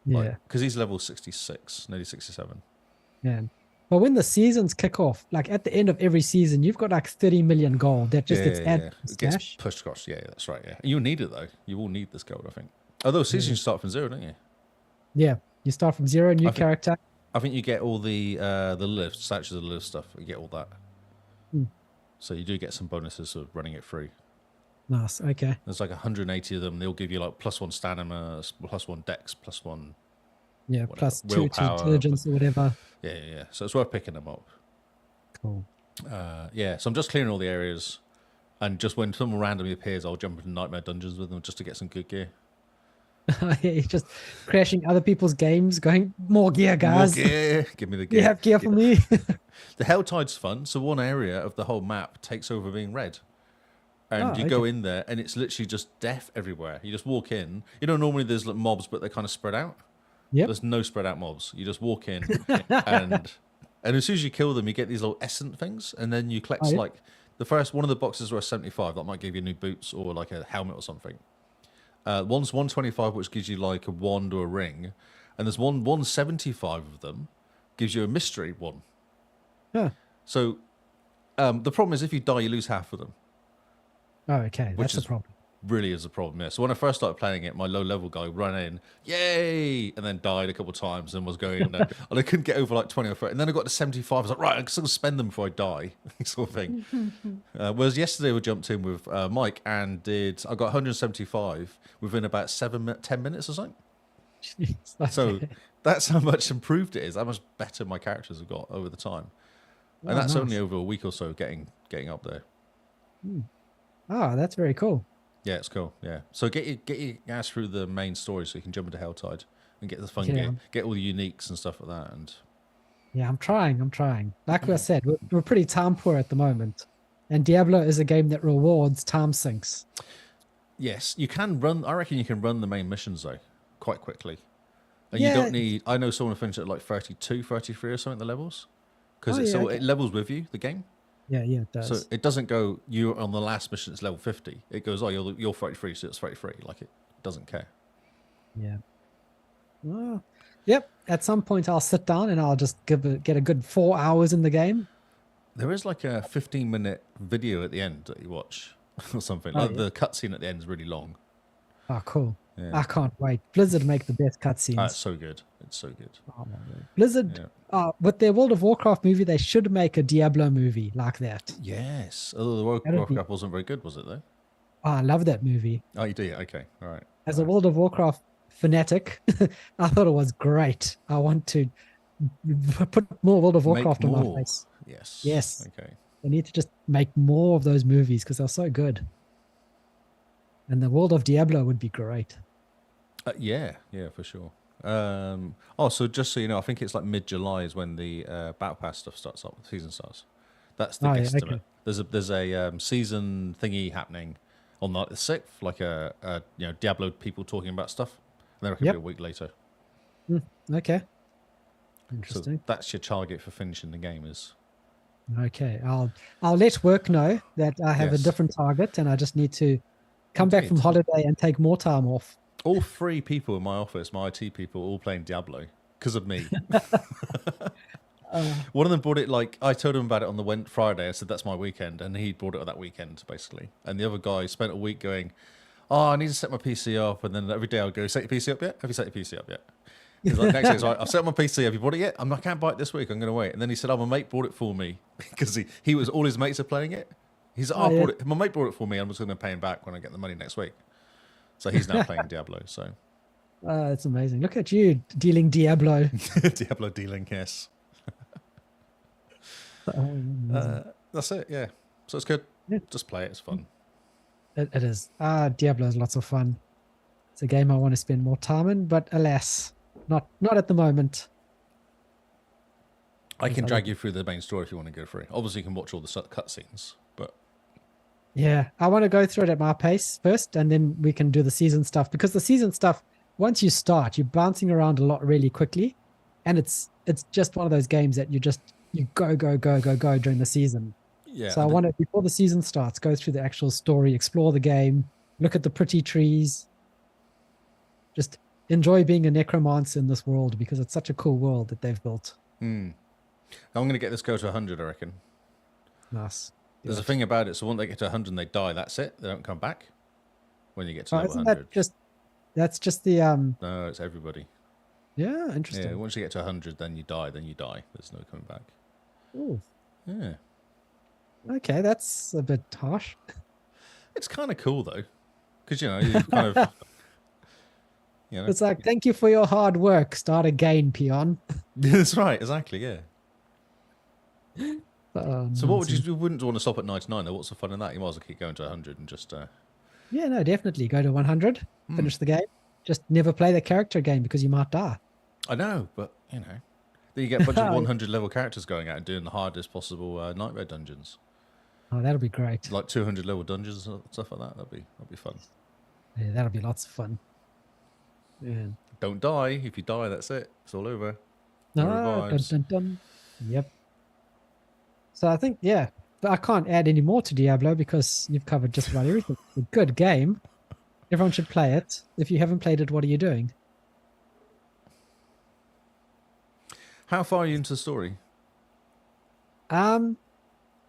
Yeah. Because he's level 66, nearly 67. Yeah. But when the seasons kick off, like at the end of every season, you've got like 30 million gold that just gets added to It gets pushed across. Yeah, that's right. Yeah. You'll need it, though. You will need this gold, I think. Although seasons you start from 0, don't you? Yeah. You start from 0, new character. I think you get all the lift, statues of the lift stuff. You get all that. So you do get some bonuses of running it through. Nice. Okay. There's like 180 of them. They'll give you like +1 stamina, +1 dex, +1. Yeah, whatever, +2 to intelligence or whatever. Yeah. So it's worth picking them up. Cool. So I'm just clearing all the areas, and just when someone randomly appears, I'll jump into nightmare dungeons with them just to get some good gear. You're just crashing other people's games, going, more gear, guys. More gear. Give me the gear. You have gear for me. The Helltide's fun. So one area of the whole map takes over being red. And you go in there, and it's literally just death everywhere. You just walk in. You know, normally there's like mobs, but they're kind of spread out. Yep. There's no spread out mobs. You just walk in, and as soon as you kill them, you get these little essence things, and then you collect like the first one of the boxes were 75. That might give you new boots or like a helmet or something. One's 125, which gives you like a wand or a ring, and there's 175 of them gives you a mystery one. Yeah. So the problem is if you die, you lose half of them. Oh, okay. That's the problem. Really is a problem, yeah. So when I first started playing it, my low-level guy ran in, yay, and then died a couple of times and was going, and I couldn't get over like 20 or 30. And then I got to 75. I was like, right, I'm going to spend them before I die, sort of thing. Whereas yesterday we jumped in with Mike and I got 175 within about 10 minutes or something. Jeez, okay. So that's how much improved it is, how much better my characters have got over the time. And that's only over a week or so getting up there. Oh, that's very cool. Yeah, it's cool. Yeah, so get your ass through the main story so you can jump into Helltide and get the fun gear, get all the uniques and stuff like that. And yeah, I'm trying. Like I said, we're pretty time poor at the moment, and Diablo is a game that rewards time sinks. Yes, you can run. I reckon you can run the main missions though quite quickly, and you don't need. I know someone finished at like 32, 33 or something. The levels because it levels with you the game. Yeah, it does. So it doesn't go, you're on the last mission, it's level 50. It goes, oh, you're 33, so it's 33. Like, it doesn't care. Yeah. Well, yep. At some point, I'll sit down and I'll just get a good 4 hours in the game. There is like a 15-minute video at the end that you watch or something. The cutscene at the end is really long. Oh, cool. Yeah. I can't wait. Blizzard make the best cutscenes. It's so good. It's so good. Oh, my God. Blizzard, with their World of Warcraft movie, they should make a Diablo movie like that. Yes. Although the World of Warcraft wasn't very good, was it, though? Oh, I love that movie. Oh, you do? Okay. All right. As a World of Warcraft fanatic, I thought it was great. I want to put more World of Warcraft on my face. Yes. Yes. Okay. They need to just make more of those movies because they're so good. And the world of Diablo would be great. Yeah, for sure. So just so you know, I think it's like mid-July is when the Battle Pass stuff starts up, season starts. That's the guesstimate. Okay. There's a season thingy happening on the 6th, like a Diablo people talking about stuff. And then it could be a week later. Okay. Interesting. So that's your target for finishing the game is. Okay. I'll let work know that I have a different target and I just need to come back from holiday and take more time off. All 3 people in my office, my IT people, all playing Diablo because of me. One of them brought it I told him about it on the Friday. I said, that's my weekend. And he brought it on that weekend, basically. And the other guy spent a week going, I need to set my PC up. And then every day I would go, set your PC up yet? Have you set your PC up yet? He's like, next day, he's like, I've set my PC. Have you bought it yet? I can't buy it this week. I'm going to wait. And then he said, my mate bought it for me because he was all his mates are playing it. He's like, my mate bought it for me. I'm just going to pay him back when I get the money next week. So he's now playing Diablo. So it's amazing. Look at you dealing Diablo. Diablo dealing, yes. That's it. Yeah. So it's good. Yeah. Just play it. It's fun. It is. Diablo is lots of fun. It's a game I want to spend more time in, but alas, not at the moment. I can drag you through the main story if you want to go through. Obviously, you can watch all the cutscenes, but yeah, I want to go through it at my pace first, and then we can do the season stuff. Because the season stuff, once you start, you're bouncing around a lot really quickly, and it's just one of those games that you go during the season. Yeah. So I want to, before the season starts, go through the actual story, explore the game, look at the pretty trees, just enjoy being a necromancer in this world because it's such a cool world that they've built. I'm going to get this go to 100, I reckon. Nice. There's a thing about it. So when they get to 100 and they die, that's it. They don't come back when you get to level 100. That's just the... No, it's everybody. Yeah, interesting. Yeah, once you get to 100, then you die. There's no coming back. Ooh. Yeah. Okay, that's a bit harsh. It's kind of cool, though. Because, you kind of... It's like, thank you for your hard work. Start again, peon. That's right, exactly, yeah. So what you wouldn't want to stop at 99, though? What's the fun in that? You might as well keep going to 100 and just... Yeah, no, definitely. Go to 100, finish the game. Just never play the character again because you might die. I know, but, then you get a bunch of 100 level characters going out and doing the hardest possible nightmare dungeons. Oh, that'll be great. Like 200 level dungeons and stuff like that. That'd be fun. Yeah, that'll be lots of fun. Yeah. Don't die. If you die, that's it. It's all over. Dun. Yep. So I think, but I can't add any more to Diablo because you've covered just about everything. It's a good game. Everyone should play it. If you haven't played it, what are you doing? How far are you into the story? In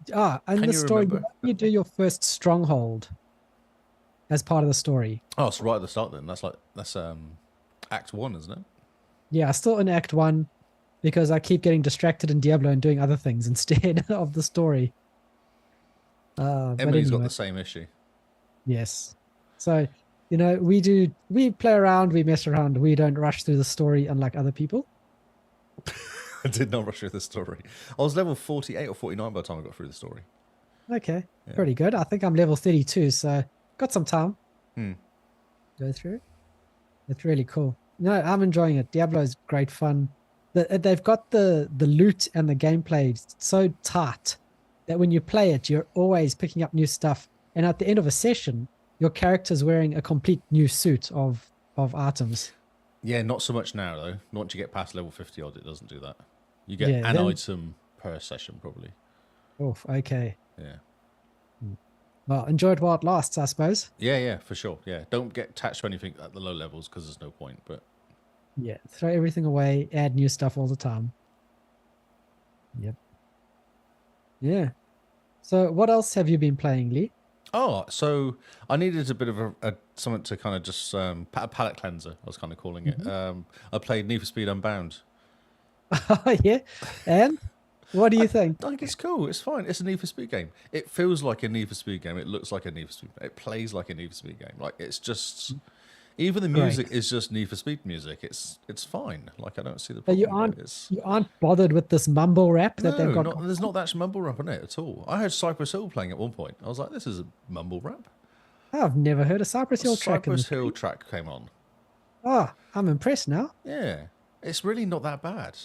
the story, you do your first stronghold as part of the story. Oh, so right at the start then. That's Act 1, isn't it? Yeah, still in Act 1 because I keep getting distracted in Diablo and doing other things instead of the story. Emily's got the same issue. Yes. So, we play around, we mess around, we don't rush through the story unlike other people. I did not rush through the story. I was level 48 or 49 by the time I got through the story. Okay, pretty good. I think I'm level 32, so got some time. Go through it. It's really cool. No, I'm enjoying it. Diablo is great fun. They've got the loot and the gameplay so tight that when you play it, you're always picking up new stuff. And at the end of a session, your character's wearing a complete new suit of items. Yeah, not so much now, though. Once you get past level 50 odd, it doesn't do that. You get an item per session, probably. Oh, okay. Yeah. Well, enjoy it while it lasts, I suppose. Yeah, for sure. Yeah, don't get attached to anything at the low levels because there's no point. But yeah, throw everything away, add new stuff all the time. Yep. Yeah. So what else have you been playing, Lee? Oh, so I needed a bit of something to kind of just a palate cleanser, I was kind of calling it. I played Need for Speed Unbound. Yeah, and what do you think? I think it's cool. It's fine. It's a Need for Speed game. It feels like a Need for Speed game. It looks like a Need for Speed. It plays like a Need for Speed game. Like it's Even the music is just Need for Speed music. It's fine. Like, I don't see the problem. You aren't bothered with this mumble rap that they've got. There's not that mumble rap in it at all. I heard Cypress Hill playing at one point. I was like, this is a mumble rap. I've never heard a Cypress Hill track. Cypress Hill track came on. Oh, I'm impressed now. Yeah, it's really not that bad.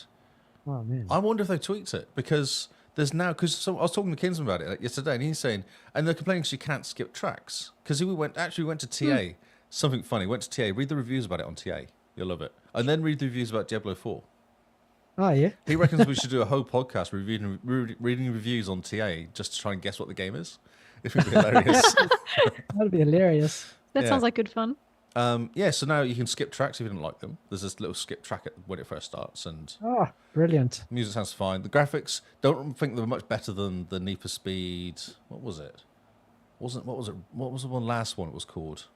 Oh man, I wonder if they tweaked it because there's now I was talking to Kinsman about it yesterday, and he's saying, and they're complaining because you can't skip tracks because we went to TA. Something funny. Went to TA. Read the reviews about it on TA. You'll love it, and then read the reviews about Diablo 4. Oh yeah. He reckons we should do a whole podcast reading reviews on TA just to try and guess what the game is. It would be hilarious. That'd be hilarious. That sounds like good fun. So now you can skip tracks if you don't like them. There's this little skip track when it first starts, and brilliant. Music sounds fine. The graphics don't think they're much better than the Need for Speed. What was it? What was the last one? It was called.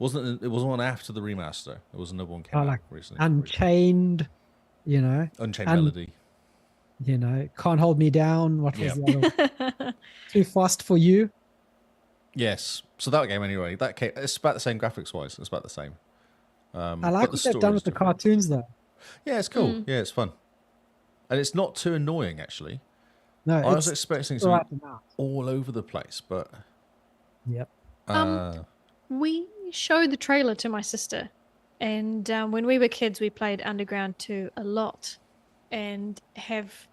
It was one after the remaster. It was another one came out recently. Unchained, Unchained Melody. Can't Hold Me Down. What was the other one? Too Fast for You. Yes. So that game anyway. It's about the same graphics wise. It's about the same. I like what they've done with the cartoons though. Yeah, it's cool. Yeah, it's fun, and it's not too annoying actually. No, I was expecting to be all over the place, but yep. We showed the trailer to my sister, and when we were kids, we played Underground 2 a lot, and have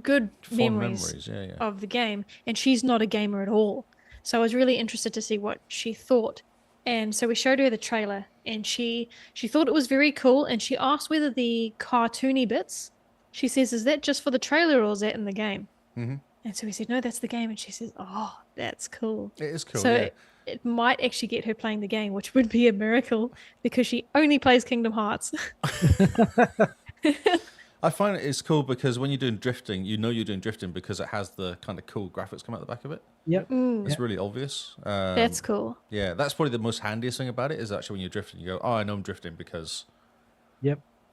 good memories of the game. And she's not a gamer at all, so I was really interested to see what she thought. And so we showed her the trailer, and she thought it was very cool, and she asked whether the cartoony bits, she says, is that just for the trailer or is that in the game? Mm-hmm. And so we said, no, that's the game. And she says, oh, that's cool. It is cool. So it might actually get her playing the game, which would be a miracle because she only plays Kingdom Hearts. I find it's cool because when you're doing drifting, you're doing drifting because it has the kind of cool graphics come out the back of it. Yep. It's really obvious. That's cool. Yeah, that's probably the most handiest thing about it is actually when you're drifting, you go, oh, I know I'm drifting because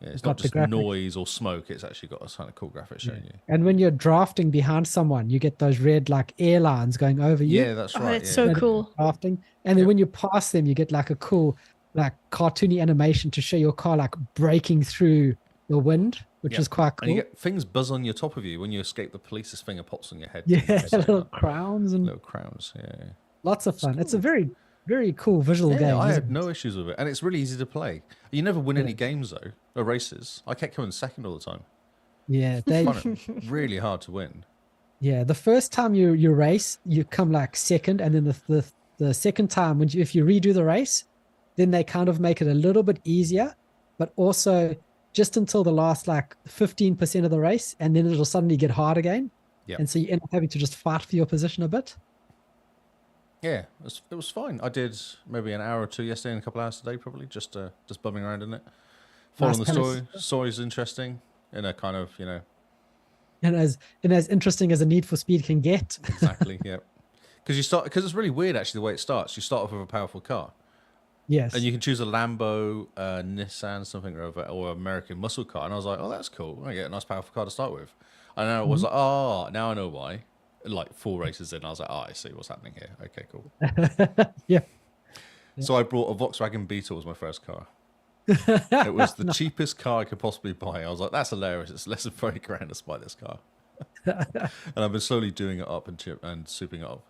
it's not just noise or smoke. It's actually got a kind of cool graphic showing you. And when you're drafting behind someone, you get those red like airlines going over you. Yeah, that's right. It's so cool. Drafting. And then when you pass them, you get like a cool like cartoony animation to show your car like breaking through the wind, which is quite cool. And you get things buzz on your top of you when you escape the police's finger pops on your head. Yeah, little crowns. Yeah. Lots of fun. It's a very, very cool visual game. I had no issues with it. And it's really easy to play. You never win any games, though, or races. I kept coming second all the time. Yeah. Really hard to win. Yeah, the first time you race, you come like second. And then the second time, if you redo the race, then they kind of make it a little bit easier. But also just until the last like 15% of the race. And then it'll suddenly get hard again. Yep. And so you end up having to just fight for your position a bit. Yeah, it was fine. I did maybe an hour or two yesterday and a couple hours today, probably just bumming around in it, following the story. Story's interesting in a kind of and as interesting as a Need for Speed can get. Exactly. Yeah, because it's really weird actually the way it starts. You start off with a powerful car. Yes. And you can choose a Lambo, Nissan, something or American muscle car, and I was like, oh, that's cool. I get a nice powerful car to start with, and I was like, oh, now I know why. Like 4 races in, I was like, oh, I see what's happening here. Okay, cool. Yeah. So I brought a Volkswagen Beetle as my first car. It was the cheapest car I could possibly buy. I was like, that's hilarious. It's less than 30 grand to buy this car. And I've been slowly doing it up and souping it up.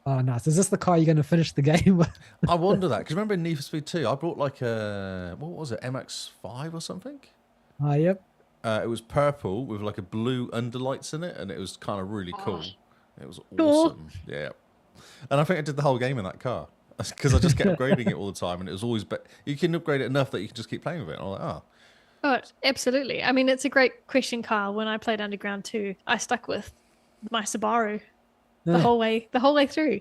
Oh, nice. Is this the car you're going to finish the game with? I wonder that. Because remember in Need for Speed 2, I brought like what was it, MX-5 or something? Oh, yep. It was purple with like a blue underlights in it, and it was kind of really cool. It was awesome. Yeah. And I think I did the whole game in that car because I just kept upgrading it all the time, and it was always you can upgrade it enough that you can just keep playing with it. And I'm like, Oh, absolutely. I mean, it's a great question, Kyle. When I played Underground 2, I stuck with my Subaru the whole way through.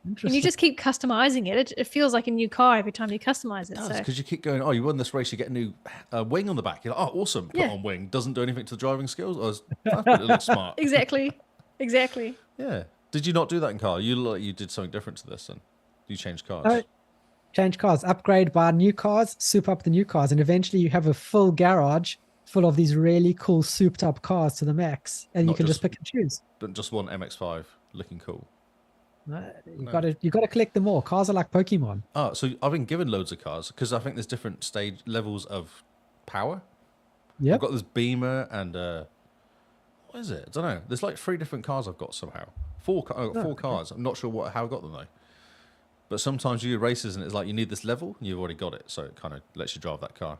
And you just keep customizing it. It feels like a new car every time you customize it. Because you keep going, oh, you won this race, you get a new wing on the back. You're like, oh, awesome. Put on wing. Doesn't do anything to the driving skills. But it looks smart. Exactly. Yeah. Did you not do that in car? You did something different to this, and you changed cars. Change cars, upgrade, buy new cars, soup up the new cars, and eventually you have a full garage full of these really cool souped up cars to the max, and you can just pick and choose. Just one MX-5 looking cool. You gotta collect them all. Cars are like Pokemon. Oh, so I've been given loads of cars because I think there's different stage levels of power. Yeah. I've got this Beamer and what is it? I don't know. There's like 3 different cars I've got somehow. I've got 4 cars. I'm not sure how I got them though. But sometimes you do races and it's like you need this level and you've already got it, so it kind of lets you drive that car.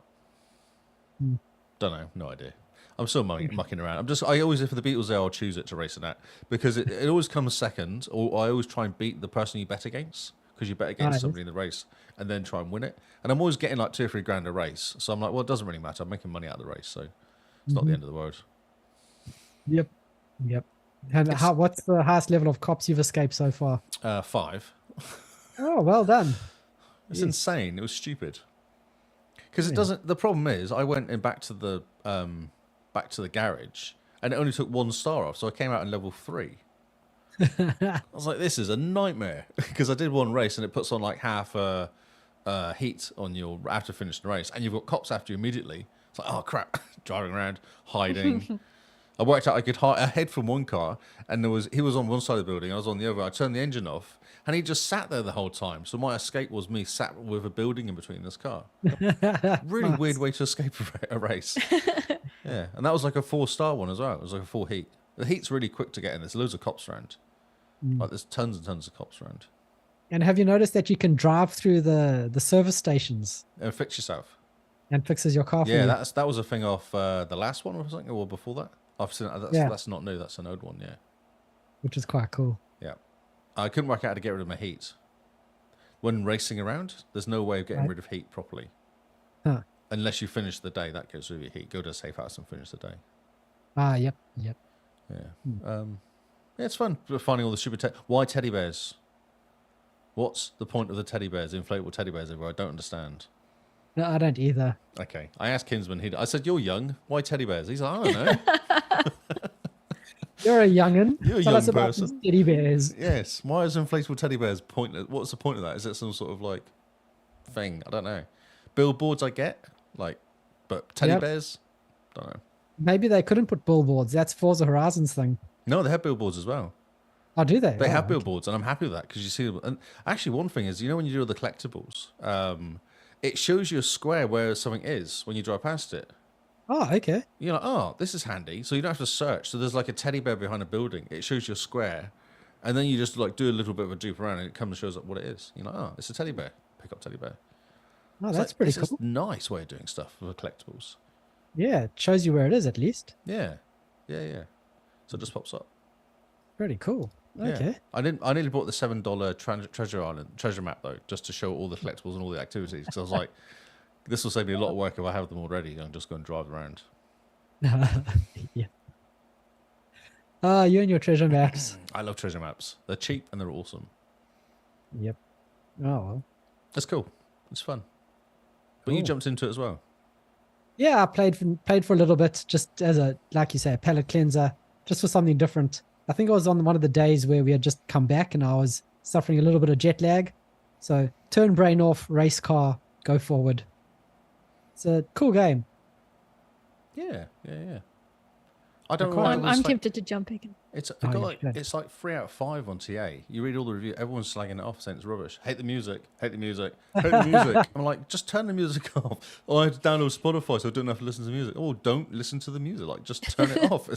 Don't know, no idea. I'm still mucking around. I always, if the Beatles there, I'll choose it to race it at because it always comes second, or I always try and beat the person you bet against because you bet against somebody in the race and then try and win it. And I'm always getting like 2 or 3 grand a race, so I'm like, well, it doesn't really matter. I'm making money out of the race, so it's not the end of the world. Yep. And what's the highest level of cops you've escaped so far? 5. Oh, well done. It's insane. It was stupid. Because it doesn't. The problem is, I went back to the garage, and it only took 1 star off, so I came out in level 3. I was like, this is a nightmare because I did 1 race, and it puts on like half heat on your after finishing the race, and you've got cops after you immediately. It's like, oh crap, driving around, hiding. I worked out I could head from 1 car, and he was on one side of the building, I was on the other. I turned the engine off, and he just sat there the whole time. So my escape was me sat with a building in between this car. Really weird way to escape a race. Yeah, and that was like a 4-star one as well. It was like a 4 heat. The heat's really quick to get in. There's loads of cops around. Like there's tons and tons of cops around. And have you noticed that you can drive through the service stations And fix yourself. and fixes your car for Yeah, you? that was a thing off the last one or something, or before that. I've seen that's not new. That's an old one. Yeah. Which is quite cool. Yeah. I couldn't work out how to get rid of my heat. When racing around, there's no way of getting rid of heat properly. Huh. Unless you finish the day, that goes with your heat. Go to a safe house and finish the day. Yep. Yeah. Yeah, it's fun finding all the stupid why teddy bears? What's the point of the teddy bears, inflatable teddy bears everywhere? I don't understand. No, I don't either. Okay. I asked Kinsman, I said, you're young. Why teddy bears? He's like, I don't know. You're a young'un. You're a Tell young us about person. these teddy bears. Yes. Why is inflatable teddy bears pointless? What's the point of that? Is it some sort of like thing? I don't know. Billboards I get, but teddy bears? Don't know. Maybe they couldn't put billboards. That's Forza Horizon's thing. No, they have billboards as well. Oh, do they? They have billboards, and I'm happy with that because you see them. And actually, one thing is, when you do all the collectibles, it shows you a square where something is when you drive past it. Oh, okay. You're like, oh, this is handy. So you don't have to search. So there's like a teddy bear behind a building. It shows you a square, and then you just do a little bit of a dupe around, and it comes and shows up what it is. You're like, oh, it's a teddy bear. Pick up teddy bear. Oh, that's pretty cool. It's a nice way of doing stuff with collectibles. Yeah, it shows you where it is at least. Yeah. So it just pops up. Pretty cool. Okay. Yeah. I nearly bought the $7 treasure map though, just to show all the collectibles and all the activities. Because I was like, this will save me a lot of work if I have them already. I'm just going to drive around. Yeah. You and your treasure maps. I love treasure maps. They're cheap and they're awesome. Yep. Oh well. That's cool. It's fun. But you jumped into it as well. Yeah, I played for a little bit, just as like you say, a palate cleanser, just for something different. I think it was on one of the days where we had just come back and I was suffering a little bit of jet lag. So turn brain off, race car, go forward. It's a cool game. Yeah. I don't know. I'm tempted to jump again. It's like 3 out of 5 on TA. You read all the reviews, everyone's slagging it off, saying it's rubbish. Hate the music. I'm like, just turn the music off. Oh, I had to download Spotify, so I don't have to listen to music. Oh, don't listen to the music. Just turn it off.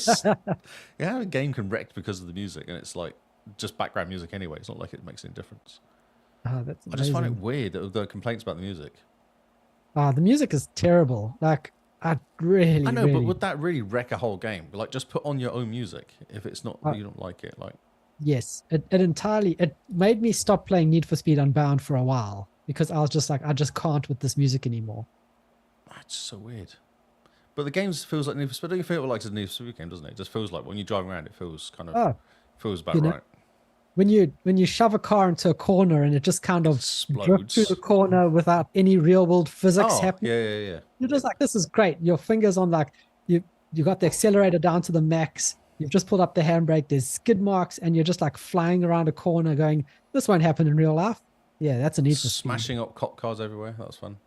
How a game can wreck because of the music, and it's like just background music anyway. It's not like it makes any difference. That's amazing. I just find it weird that there are complaints about the music. The music is terrible. I know, but would that really wreck a whole game? Just put on your own music if it's not you don't like it. Yes, it made me stop playing Need for Speed Unbound for a while because I was just like, I just can't with this music anymore. That's so weird. But the game feels like Need for Speed. Don't you feel like it's a Need for Speed game, doesn't it? It just feels like when you're driving around, it feels feels about right. When you shove a car into a corner and it just kind of drifts through the corner without any real world physics happening. Yeah. You're just like, this is great. Your fingers on you got the accelerator down to the max. You've just pulled up the handbrake. There's skid marks and you're just flying around a corner going, this won't happen in real life. Yeah, that's a Need for Speed. Smashing up cop cars everywhere. That was fun.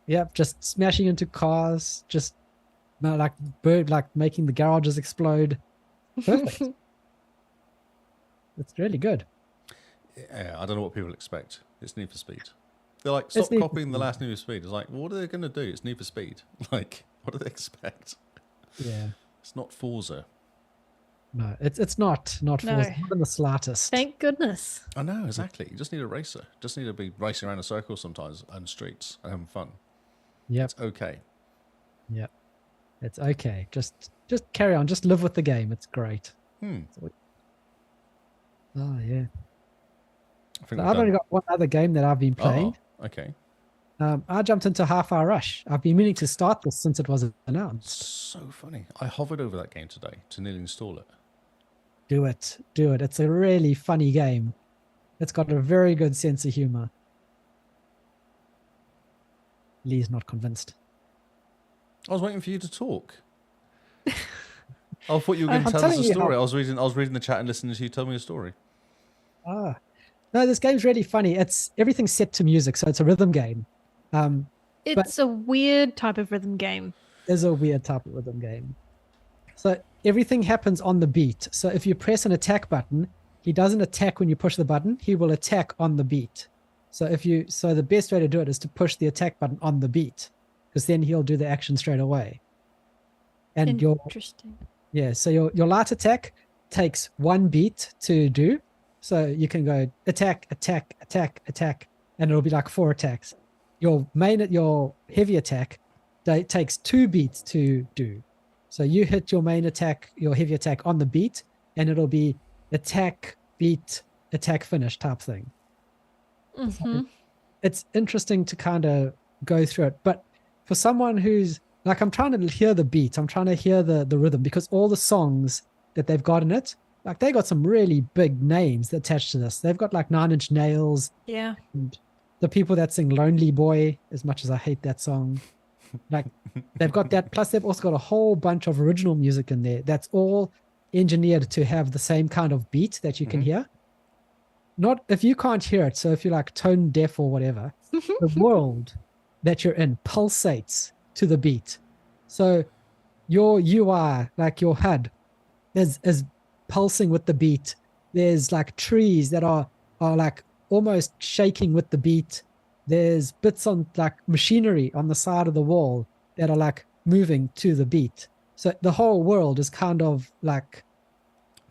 Yep. Just smashing into cars. Just making the garages explode. Perfect. It's really good. Yeah, I don't know what people expect. It's Need for Speed. They're like, stop copying the last Need for Speed. It's like, well, what are they going to do? It's Need for Speed. Like, what do they expect? Yeah. It's not Forza. No, it's not Forza, not in the slightest. Thank goodness. I know, exactly. You just need a racer. You just need to be racing around in circles sometimes on streets and having fun. Yep. It's okay. Yep. It's okay. Just carry on. Just live with the game. It's great. Oh, yeah. I've only got one other game that I've been playing. Oh, okay. I jumped into Half-Hour Rush. I've been meaning to start this since it was announced. So funny. I hovered over that game today to nearly install it. Do it. It's a really funny game. It's got a very good sense of humor. Lee's not convinced. I was waiting for you to talk. I thought you were going to tell us a story. I was reading the chat and listening to you tell me a story. No, this game's really funny. Everything's set to music, so it's a rhythm game. It's a weird type of rhythm game. There's a weird type of rhythm game. So everything happens on the beat. So if you press an attack button, he doesn't attack when you push the button. He will attack on the beat. So the best way to do it is to push the attack button on the beat, because then he'll do the action straight away. And Interesting. So your light attack takes one beat to do. So you can go attack, attack, attack, attack, and it'll be like 4 attacks. Your heavy attack takes 2 beats to do. So you hit your main attack, your heavy attack on the beat, and it'll be attack, beat, attack, finish type thing. Mm-hmm. So it's interesting to kind of go through it. But for someone who's like, I'm trying to hear the beat, I'm trying to hear the rhythm, because all the songs that they've got in it, like they got some really big names attached to this. They've got like 9 Inch Nails. Yeah. And the people that sing Lonely Boy, as much as I hate that song. Like they've got that. Plus they've also got a whole bunch of original music in there. That's all engineered to have the same kind of beat that you can hear. Not if you can't hear it. So if you're like tone deaf or whatever, the world that you're in pulsates to the beat. So your UI, like your HUD, is pulsing with the beat. There's like trees that are like almost shaking with the beat. There's bits on like machinery on the side of the wall that are like moving to the beat. So the whole world is kind of like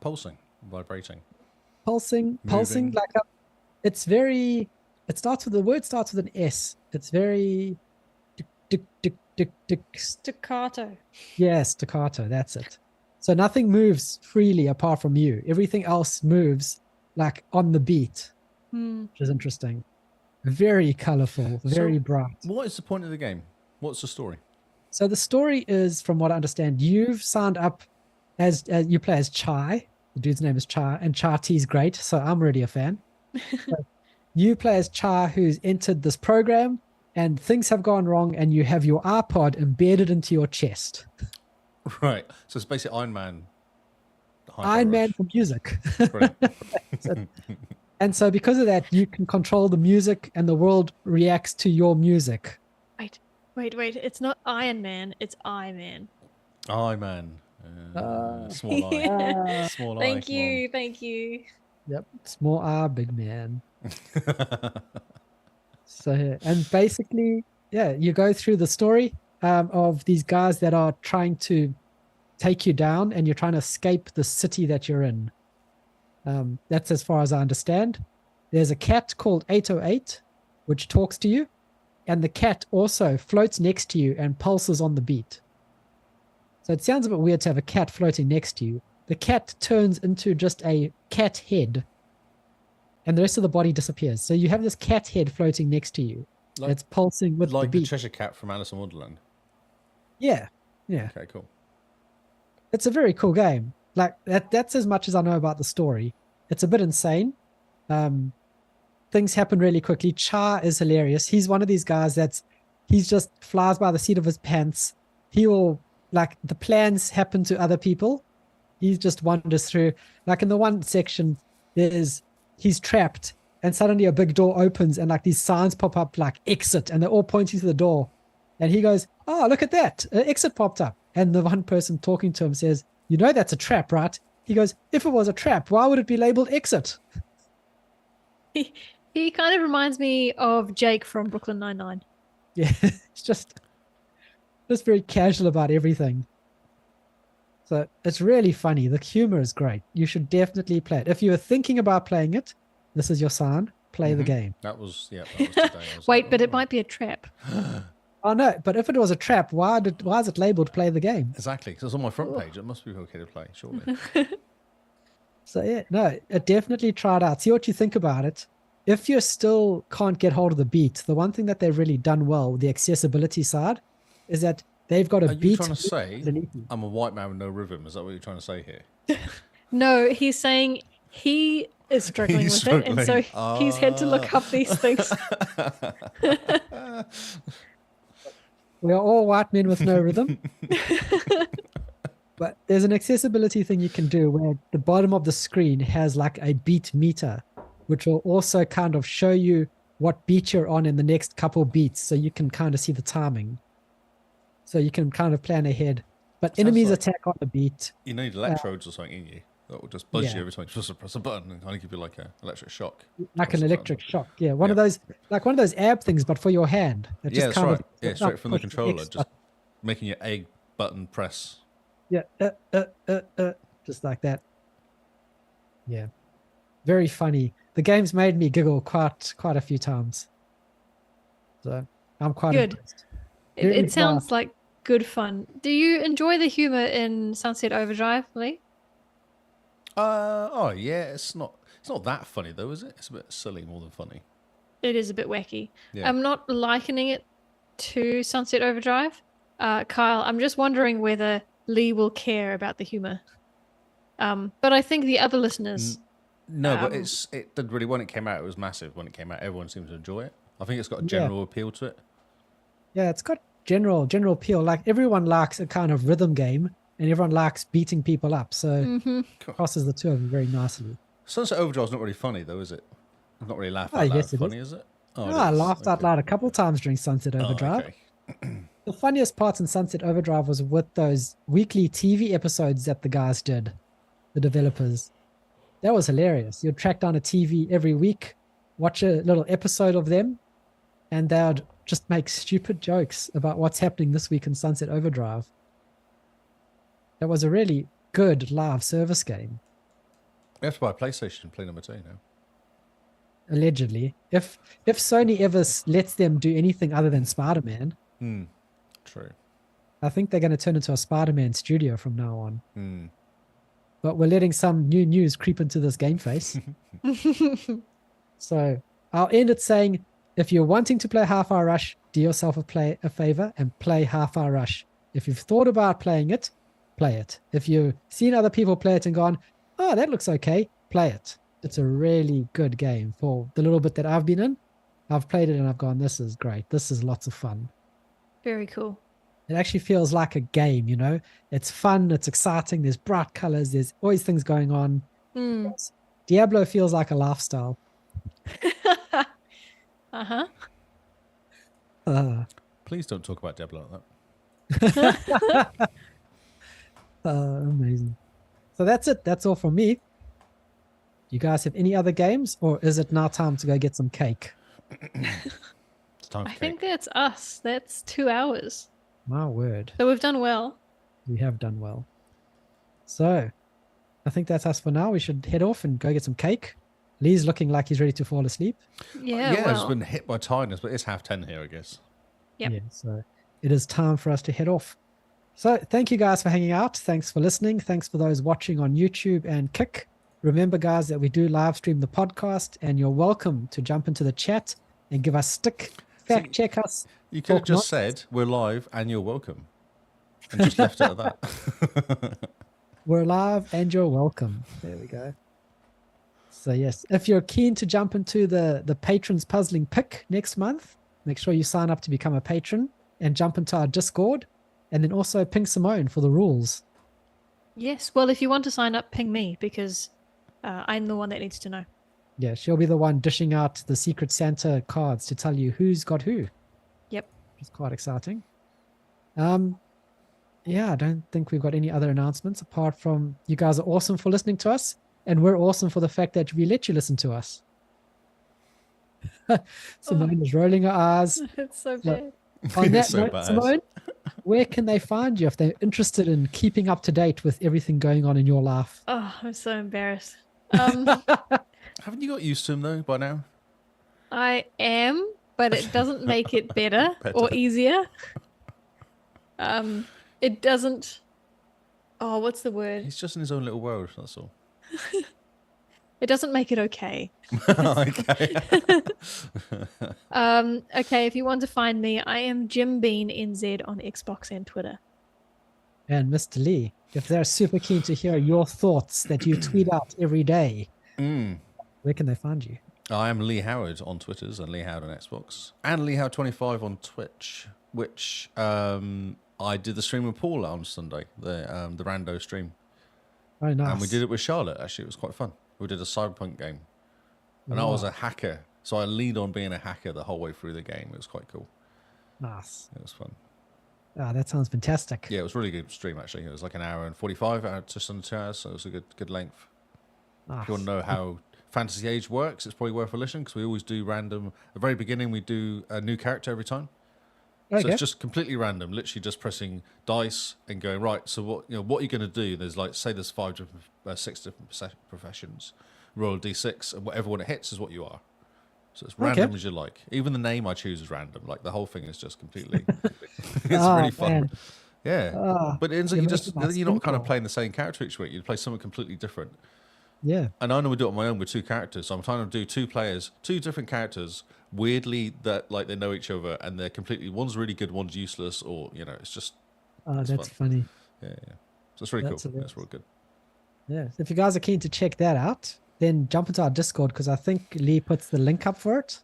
pulsing, vibrating, pulsing like it starts with, the word starts with an S. It's very staccato. Yeah, staccato, that's it. So nothing moves freely apart from you. Everything else moves like on the beat, which is interesting. Very colorful, very bright. What is the point of the game? What's the story? So the story is, from what I understand, you've signed up as you play as Chai. The dude's name is Chai, and Chai T's great, so I'm already a fan. So you play as Chai, who's entered this program, and things have gone wrong, and you have your iPod embedded into your chest. Right. So it's basically Iron Man. Iron Man for music. And so because of that, you can control the music and the world reacts to your music. Wait. It's not Iron Man. It's I-Man. I-Man. Small I. Small I. Thank you. Yep. Small I, big man. So, and basically, you go through the story of these guys that are trying to take you down, and you're trying to escape the city that you're in. That's as far as I understand. There's a cat called 808, which talks to you, and the cat also floats next to you and pulses on the beat. So it sounds a bit weird to have a cat floating next to you. The cat turns into just a cat head, and the rest of the body disappears. So you have this cat head floating next to you. Like, it's pulsing with the beat. Like the Cheshire Cat from Alice in Wonderland. Yeah. Okay, cool. It's a very cool game. Like that's as much as I know about the story. It's a bit insane. Things happen really quickly. Char is hilarious. He's one of these guys he's just flies by the seat of his pants. He will, like, the plans happen to other people. He just wanders through. Like in the one section, he's trapped, and suddenly a big door opens, and like these signs pop up like exit, and they're all pointing to the door. And he goes, "Oh, look at that. Exit popped up." And the one person talking to him says, "You know that's a trap, right?" He goes, "If it was a trap, why would it be labeled exit?" He kind of reminds me of Jake from Brooklyn Nine-Nine. Yeah, it's just very casual about everything. So it's really funny. The humor is great. You should definitely play it. If you are thinking about playing it, this is your sign. Play the game. That was today. Wait, but it might be a trap. Oh no! But if it was a trap, why is it labeled "play the game"? Exactly, because it's on my front page. It must be okay to play, surely. So yeah, no, definitely try it out. See what you think about it. If you still can't get hold of the beat, the one thing that they've really done well, the accessibility side, is that they've got a Are beat. you trying to say I'm a white man with no rhythm? Is that what you're trying to say here? No, he's saying he is struggling with it, and so he's had to look up these things. We are all white men with no rhythm. But there's an accessibility thing you can do where the bottom of the screen has like a beat meter, which will also kind of show you what beat you're on in the next couple beats, so you can kind of see the timing. So you can kind of plan ahead. But enemies attack on the beat. You need electrodes or something in you that will just buzz you every time you supposed to press a button and kind of give you like an electric shock. Like an electric shock. Yeah, one of those ab things, but for your hand. It just that's right. Yeah, straight from the controller, just making your A button press. Yeah, just like that. Yeah, very funny. The game's made me giggle quite a few times. So I'm quite good. Impressed. It sounds like good fun. Do you enjoy the humor in Sunset Overdrive, Lee? Oh yeah, it's not that funny though, is it? It's a bit silly more than funny. It is a bit wacky. Yeah. I'm not likening it to Sunset Overdrive. Kyle, I'm just wondering whether Lee will care about the humor. But I think the other listeners... No, but it did really, when it came out, it was massive. When it came out, everyone seemed to enjoy it. I think it's got a general appeal to it. Yeah, it's got general appeal. Like everyone likes a kind of rhythm game, and everyone likes beating people up. So crosses the two of them very nicely. Sunset Overdrive's not really funny though, is it? It's not really laugh out loud funny, is it? I laughed out loud a couple of times during Sunset Overdrive. Okay. The funniest parts in Sunset Overdrive was with those weekly TV episodes that the guys did, the developers. That was hilarious. You'd track down a TV every week, watch a little episode of them, and they would just make stupid jokes about what's happening this week in Sunset Overdrive. That was a really good live service game. We have to buy a PlayStation and play number 2 now. Allegedly. If Sony ever lets them do anything other than Spider-Man... True. I think they're going to turn into a Spider-Man studio from now on. But we're letting some new news creep into this game face. So I'll end it saying, if you're wanting to play Half-Hour Rush, do yourself a favor and play Half-Hour Rush. If you've thought about playing it, play it. If you've seen other people play it and gone, oh, that looks okay, play it. It's a really good game. For the little bit that I've been in, I've played it and I've gone, this is great. This is lots of fun. Very cool. It actually feels like a game, you know? It's fun, it's exciting, there's bright colors, there's always things going on. Diablo feels like a lifestyle. Please don't talk about Diablo like that. Amazing. So that's it. That's all from me. Do you guys have any other games, or is it now time to go get some cake? I think that's us. That's 2 hours. My word. So we've done well. We have done well. So I think that's us for now. We should head off and go get some cake. Lee's looking like he's ready to fall asleep. Yeah, I've been hit by tiredness, but it's 10:30 here, I guess. Yep. Yeah, so it is time for us to head off. So thank you guys for hanging out. Thanks for listening. Thanks for those watching on YouTube and Kick. Remember, guys, that we do live stream the podcast, and you're welcome to jump into the chat and give us stick. Fact check us. You could have just said we're live and you're welcome, and just left it at that. We're live and you're welcome. There we go. So yes, if you're keen to jump into the patrons puzzling pick next month, make sure you sign up to become a patron and jump into our Discord, and then also ping Simone for the rules. Yes. Well, if you want to sign up, ping me, because I'm the one that needs to know. Yeah, she'll be the one dishing out the Secret Santa cards to tell you who's got who. Yep. Which is quite exciting. Yeah, I don't think we've got any other announcements apart from you guys are awesome for listening to us, and we're awesome for the fact that we let you listen to us. Simone is rolling her eyes. It's so So, bad. on that So note, bad. Simone, where can they find you if they're interested in keeping up to date with everything going on in your life? Oh, I'm so embarrassed. Haven't you got used to him though by now? I am, but it doesn't make it better or easier. It doesn't. Oh, what's the word? He's just in his own little world. That's all. It doesn't make it okay. Okay. Okay, if you want to find me, I am Jim Bean NZ on Xbox and Twitter. And Mr. Lee, if they're super keen to hear your thoughts that you tweet out every day, where can they find you? I am Lee Howard on Twitters and Lee Howard on Xbox and Lee Howard25 on Twitch, which I did the stream with Paul on Sunday, the rando stream. Oh, nice. And we did it with Charlotte. Actually, it was quite fun. We did a Cyberpunk game, and I was a hacker, so I leaned on being a hacker the whole way through the game. It was quite cool. Nice. It was fun. Ah, that sounds fantastic. Yeah, it was a really good stream actually. It was like an hour and 45, just under 2 hours, so it was a good length. Nice. If you want to know how Fantasy Age works, it's probably worth a listen because we always do random. At the very beginning, we do a new character every time. Okay. So it's just completely random, literally just pressing dice and going, right, so what are you going to do? There's like, say there's 6 different professions. Roll a d6, and whatever one it hits is what you are. So it's random as you like. Even the name I choose is random. Like the whole thing is just completely, it's really fun. Man. Yeah. But it ends up you're not kind of roll. playing the same character each week. You play something completely different. Yeah. And I normally do it on my own with 2 characters. So I'm trying to do 2 players, 2 different characters, weirdly that like they know each other and they're completely, one's really good, one's useless, or it's just. Oh, it's that's fun. funny. Yeah. So it's really cool. Hilarious. That's real good. Yeah. So if you guys are keen to check that out, then jump into our Discord because I think Lee puts the link up for it.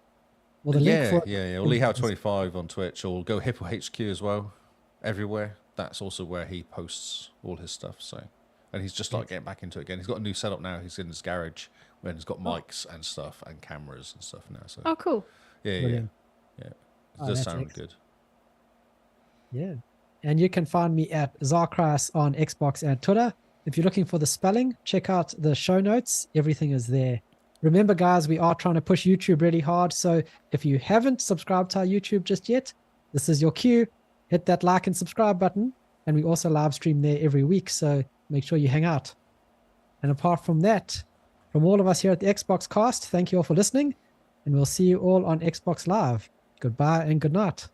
Or the link for it. Yeah. Or Lee Howard25 on Twitch, or go Hippo HQ as well. Everywhere. That's also where he posts all his stuff. So, and he's just getting back into it again. He's got a new setup now. He's in his garage when he's got mics and stuff and cameras and stuff now. So. Oh, cool. Yeah. Brilliant. It does sound excellent. good. Yeah. And you can find me at Zarkras on Xbox and Twitter. If you're looking for the spelling, check out the show notes. Everything is there. Remember, guys, we are trying to push YouTube really hard. So if you haven't subscribed to our YouTube just yet, this is your cue. Hit that like and subscribe button. And we also live stream there every week. So make sure you hang out. And apart from that, from all of us here at the XboxCast, thank you all for listening. And we'll see you all on Xbox Live. Goodbye and good night.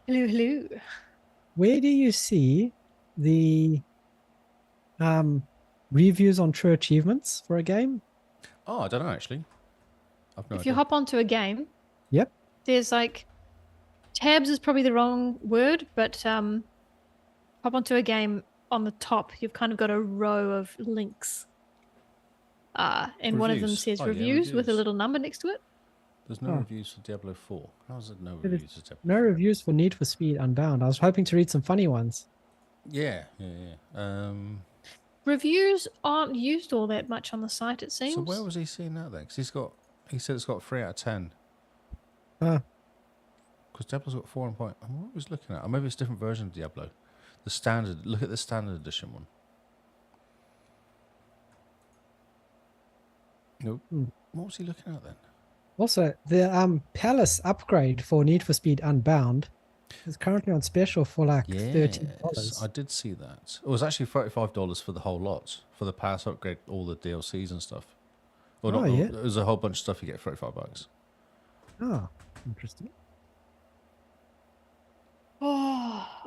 Hello. Where do you see the reviews on true achievements for a game? Oh, I don't know actually. I've no If idea. you hop onto a game, Yep. there's like tabs is probably the wrong word, but hop onto a game on the top. You've kind of got a row of links. And one of them Reviews. says Oh, yeah, reviews with a reviews. little number next to it. There's no reviews for Diablo 4. How is it no There is reviews for Diablo? No reviews for Need for Speed Unbound. I was hoping to read some funny ones. Yeah. Reviews aren't used all that much on the site, it seems. So where was he seeing that then? Because he said it's got 3 out of 10. Ah. Because Diablo's got 4 and point. What was looking at? Or maybe it's a different version of Diablo. The standard. Look at the standard edition one. Nope. What was he looking at then? Also, the Palace upgrade for Need for Speed Unbound is currently on special for like $13. Yes, I did see that. It was actually $35 for the whole lot, for the Palace upgrade, all the DLCs and stuff. Well, Oh, yeah. There's a whole bunch of stuff you get for $35. Oh, interesting.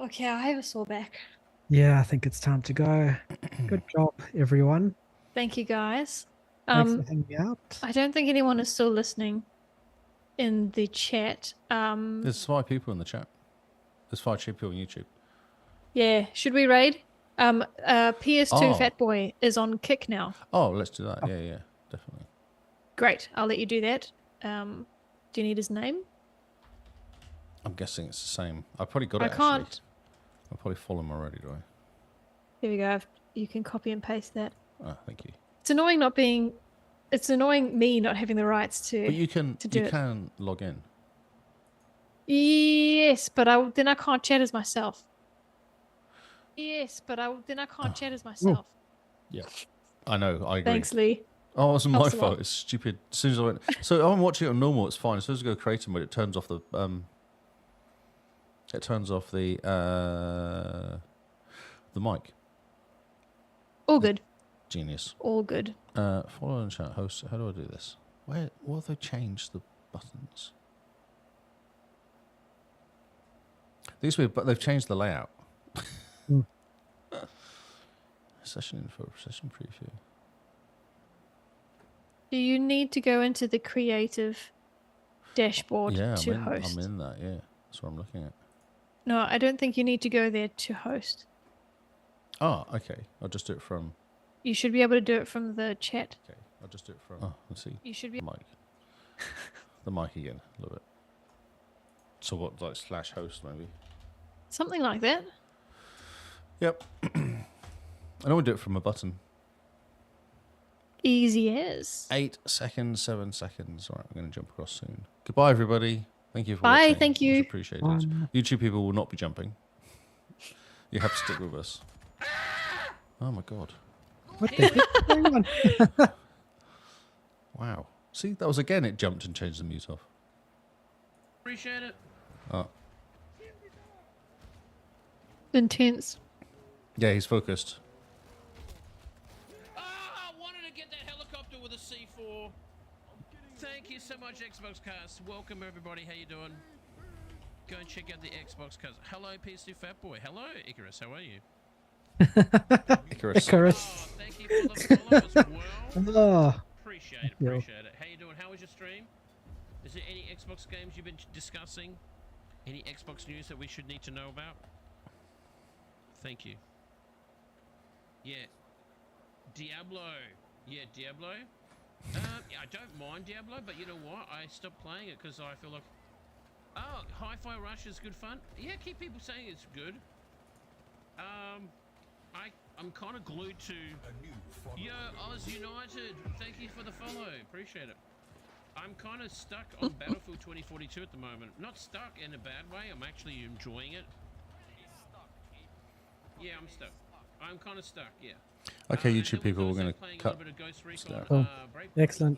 Okay, I have a sore back. Yeah, I think it's time to go. Good job, everyone. Thank you, guys. Thanks for hanging out. I don't think anyone is still listening in the chat. There's 5 people in the chat. There's 5 people on YouTube. Yeah, should we raid? PS2 Oh. Fatboy is on Kick now. Oh, let's do that. Yeah, definitely. Great, I'll let you do that. Do you need his name? I'm guessing it's the same. I probably got it. I can't. Actually. I'll probably follow him already, do I? Here we go. You can copy and paste that. Oh, thank you. It's annoying not being. It's annoying me not having the rights to. But you can. To do you it. can log in. Yes, but then I can't chat as myself. Yes, but then I can't chat as myself. Yeah. I know. I agree. Thanks, Lee. Oh, it wasn't my Helps a lot. fault. It's stupid. As soon as I went, so I'm watching it on normal. It's fine. As soon as I go create mode, it turns off the It turns off the mic. All good. Genius. All good. Follow and chat host. How do I do this? What have they changed the buttons? But they've changed the layout. Session info, session preview. Do you need to go into the creative dashboard to host? I'm in that. Yeah, that's what I'm looking at. No, I don't think you need to go there to host. Oh, okay. I'll just do it from. You should be able to do it from the chat. Okay, I'll just do it from. Oh, let's see. You should be. The mic. The mic again. A little bit. So what, like /host maybe? Something like that. Yep. I don't want to do it from a button. Easy as. 8 seconds, 7 seconds. All right, I'm going to jump across soon. Goodbye, everybody. Thank you for Bye, watching. thank you. Much appreciated. YouTube people will not be jumping. You have to stick with us. Oh my god. What the heck is going on? Wow. See, that was again, it jumped and changed the mute off. Appreciate it. Oh. Intense. Yeah, he's focused. I wanted to get that helicopter with a C4. Thank you so much, XboxCast. Welcome, everybody. How you doing? Go and check out the XboxCast. Hello, PS2 Fatboy. Hello, Icarus. How are you? Icarus. Icarus. Oh, thank you for the follow as well. Oh, Appreciate it. you. Appreciate it. How you doing? How was your stream? Is there any Xbox games you've been discussing? Any Xbox news that we should need to know about? Thank you. Yeah. Diablo. Yeah, Diablo. Yeah, I don't mind Diablo, but you know what? I stopped playing it because I feel like... Oh, Hi-Fi Rush is good fun. Yeah, keep people saying it's good. I'm kind of glued to... Yo, Oz United. Thank you for the follow. Appreciate it. I'm kind of stuck on Battlefield 2042 at the moment. Not stuck in a bad way. I'm actually enjoying it. Yeah, I'm stuck. I'm kind of stuck, yeah. Okay, YouTube people, we're going to cut. cool. Excellent.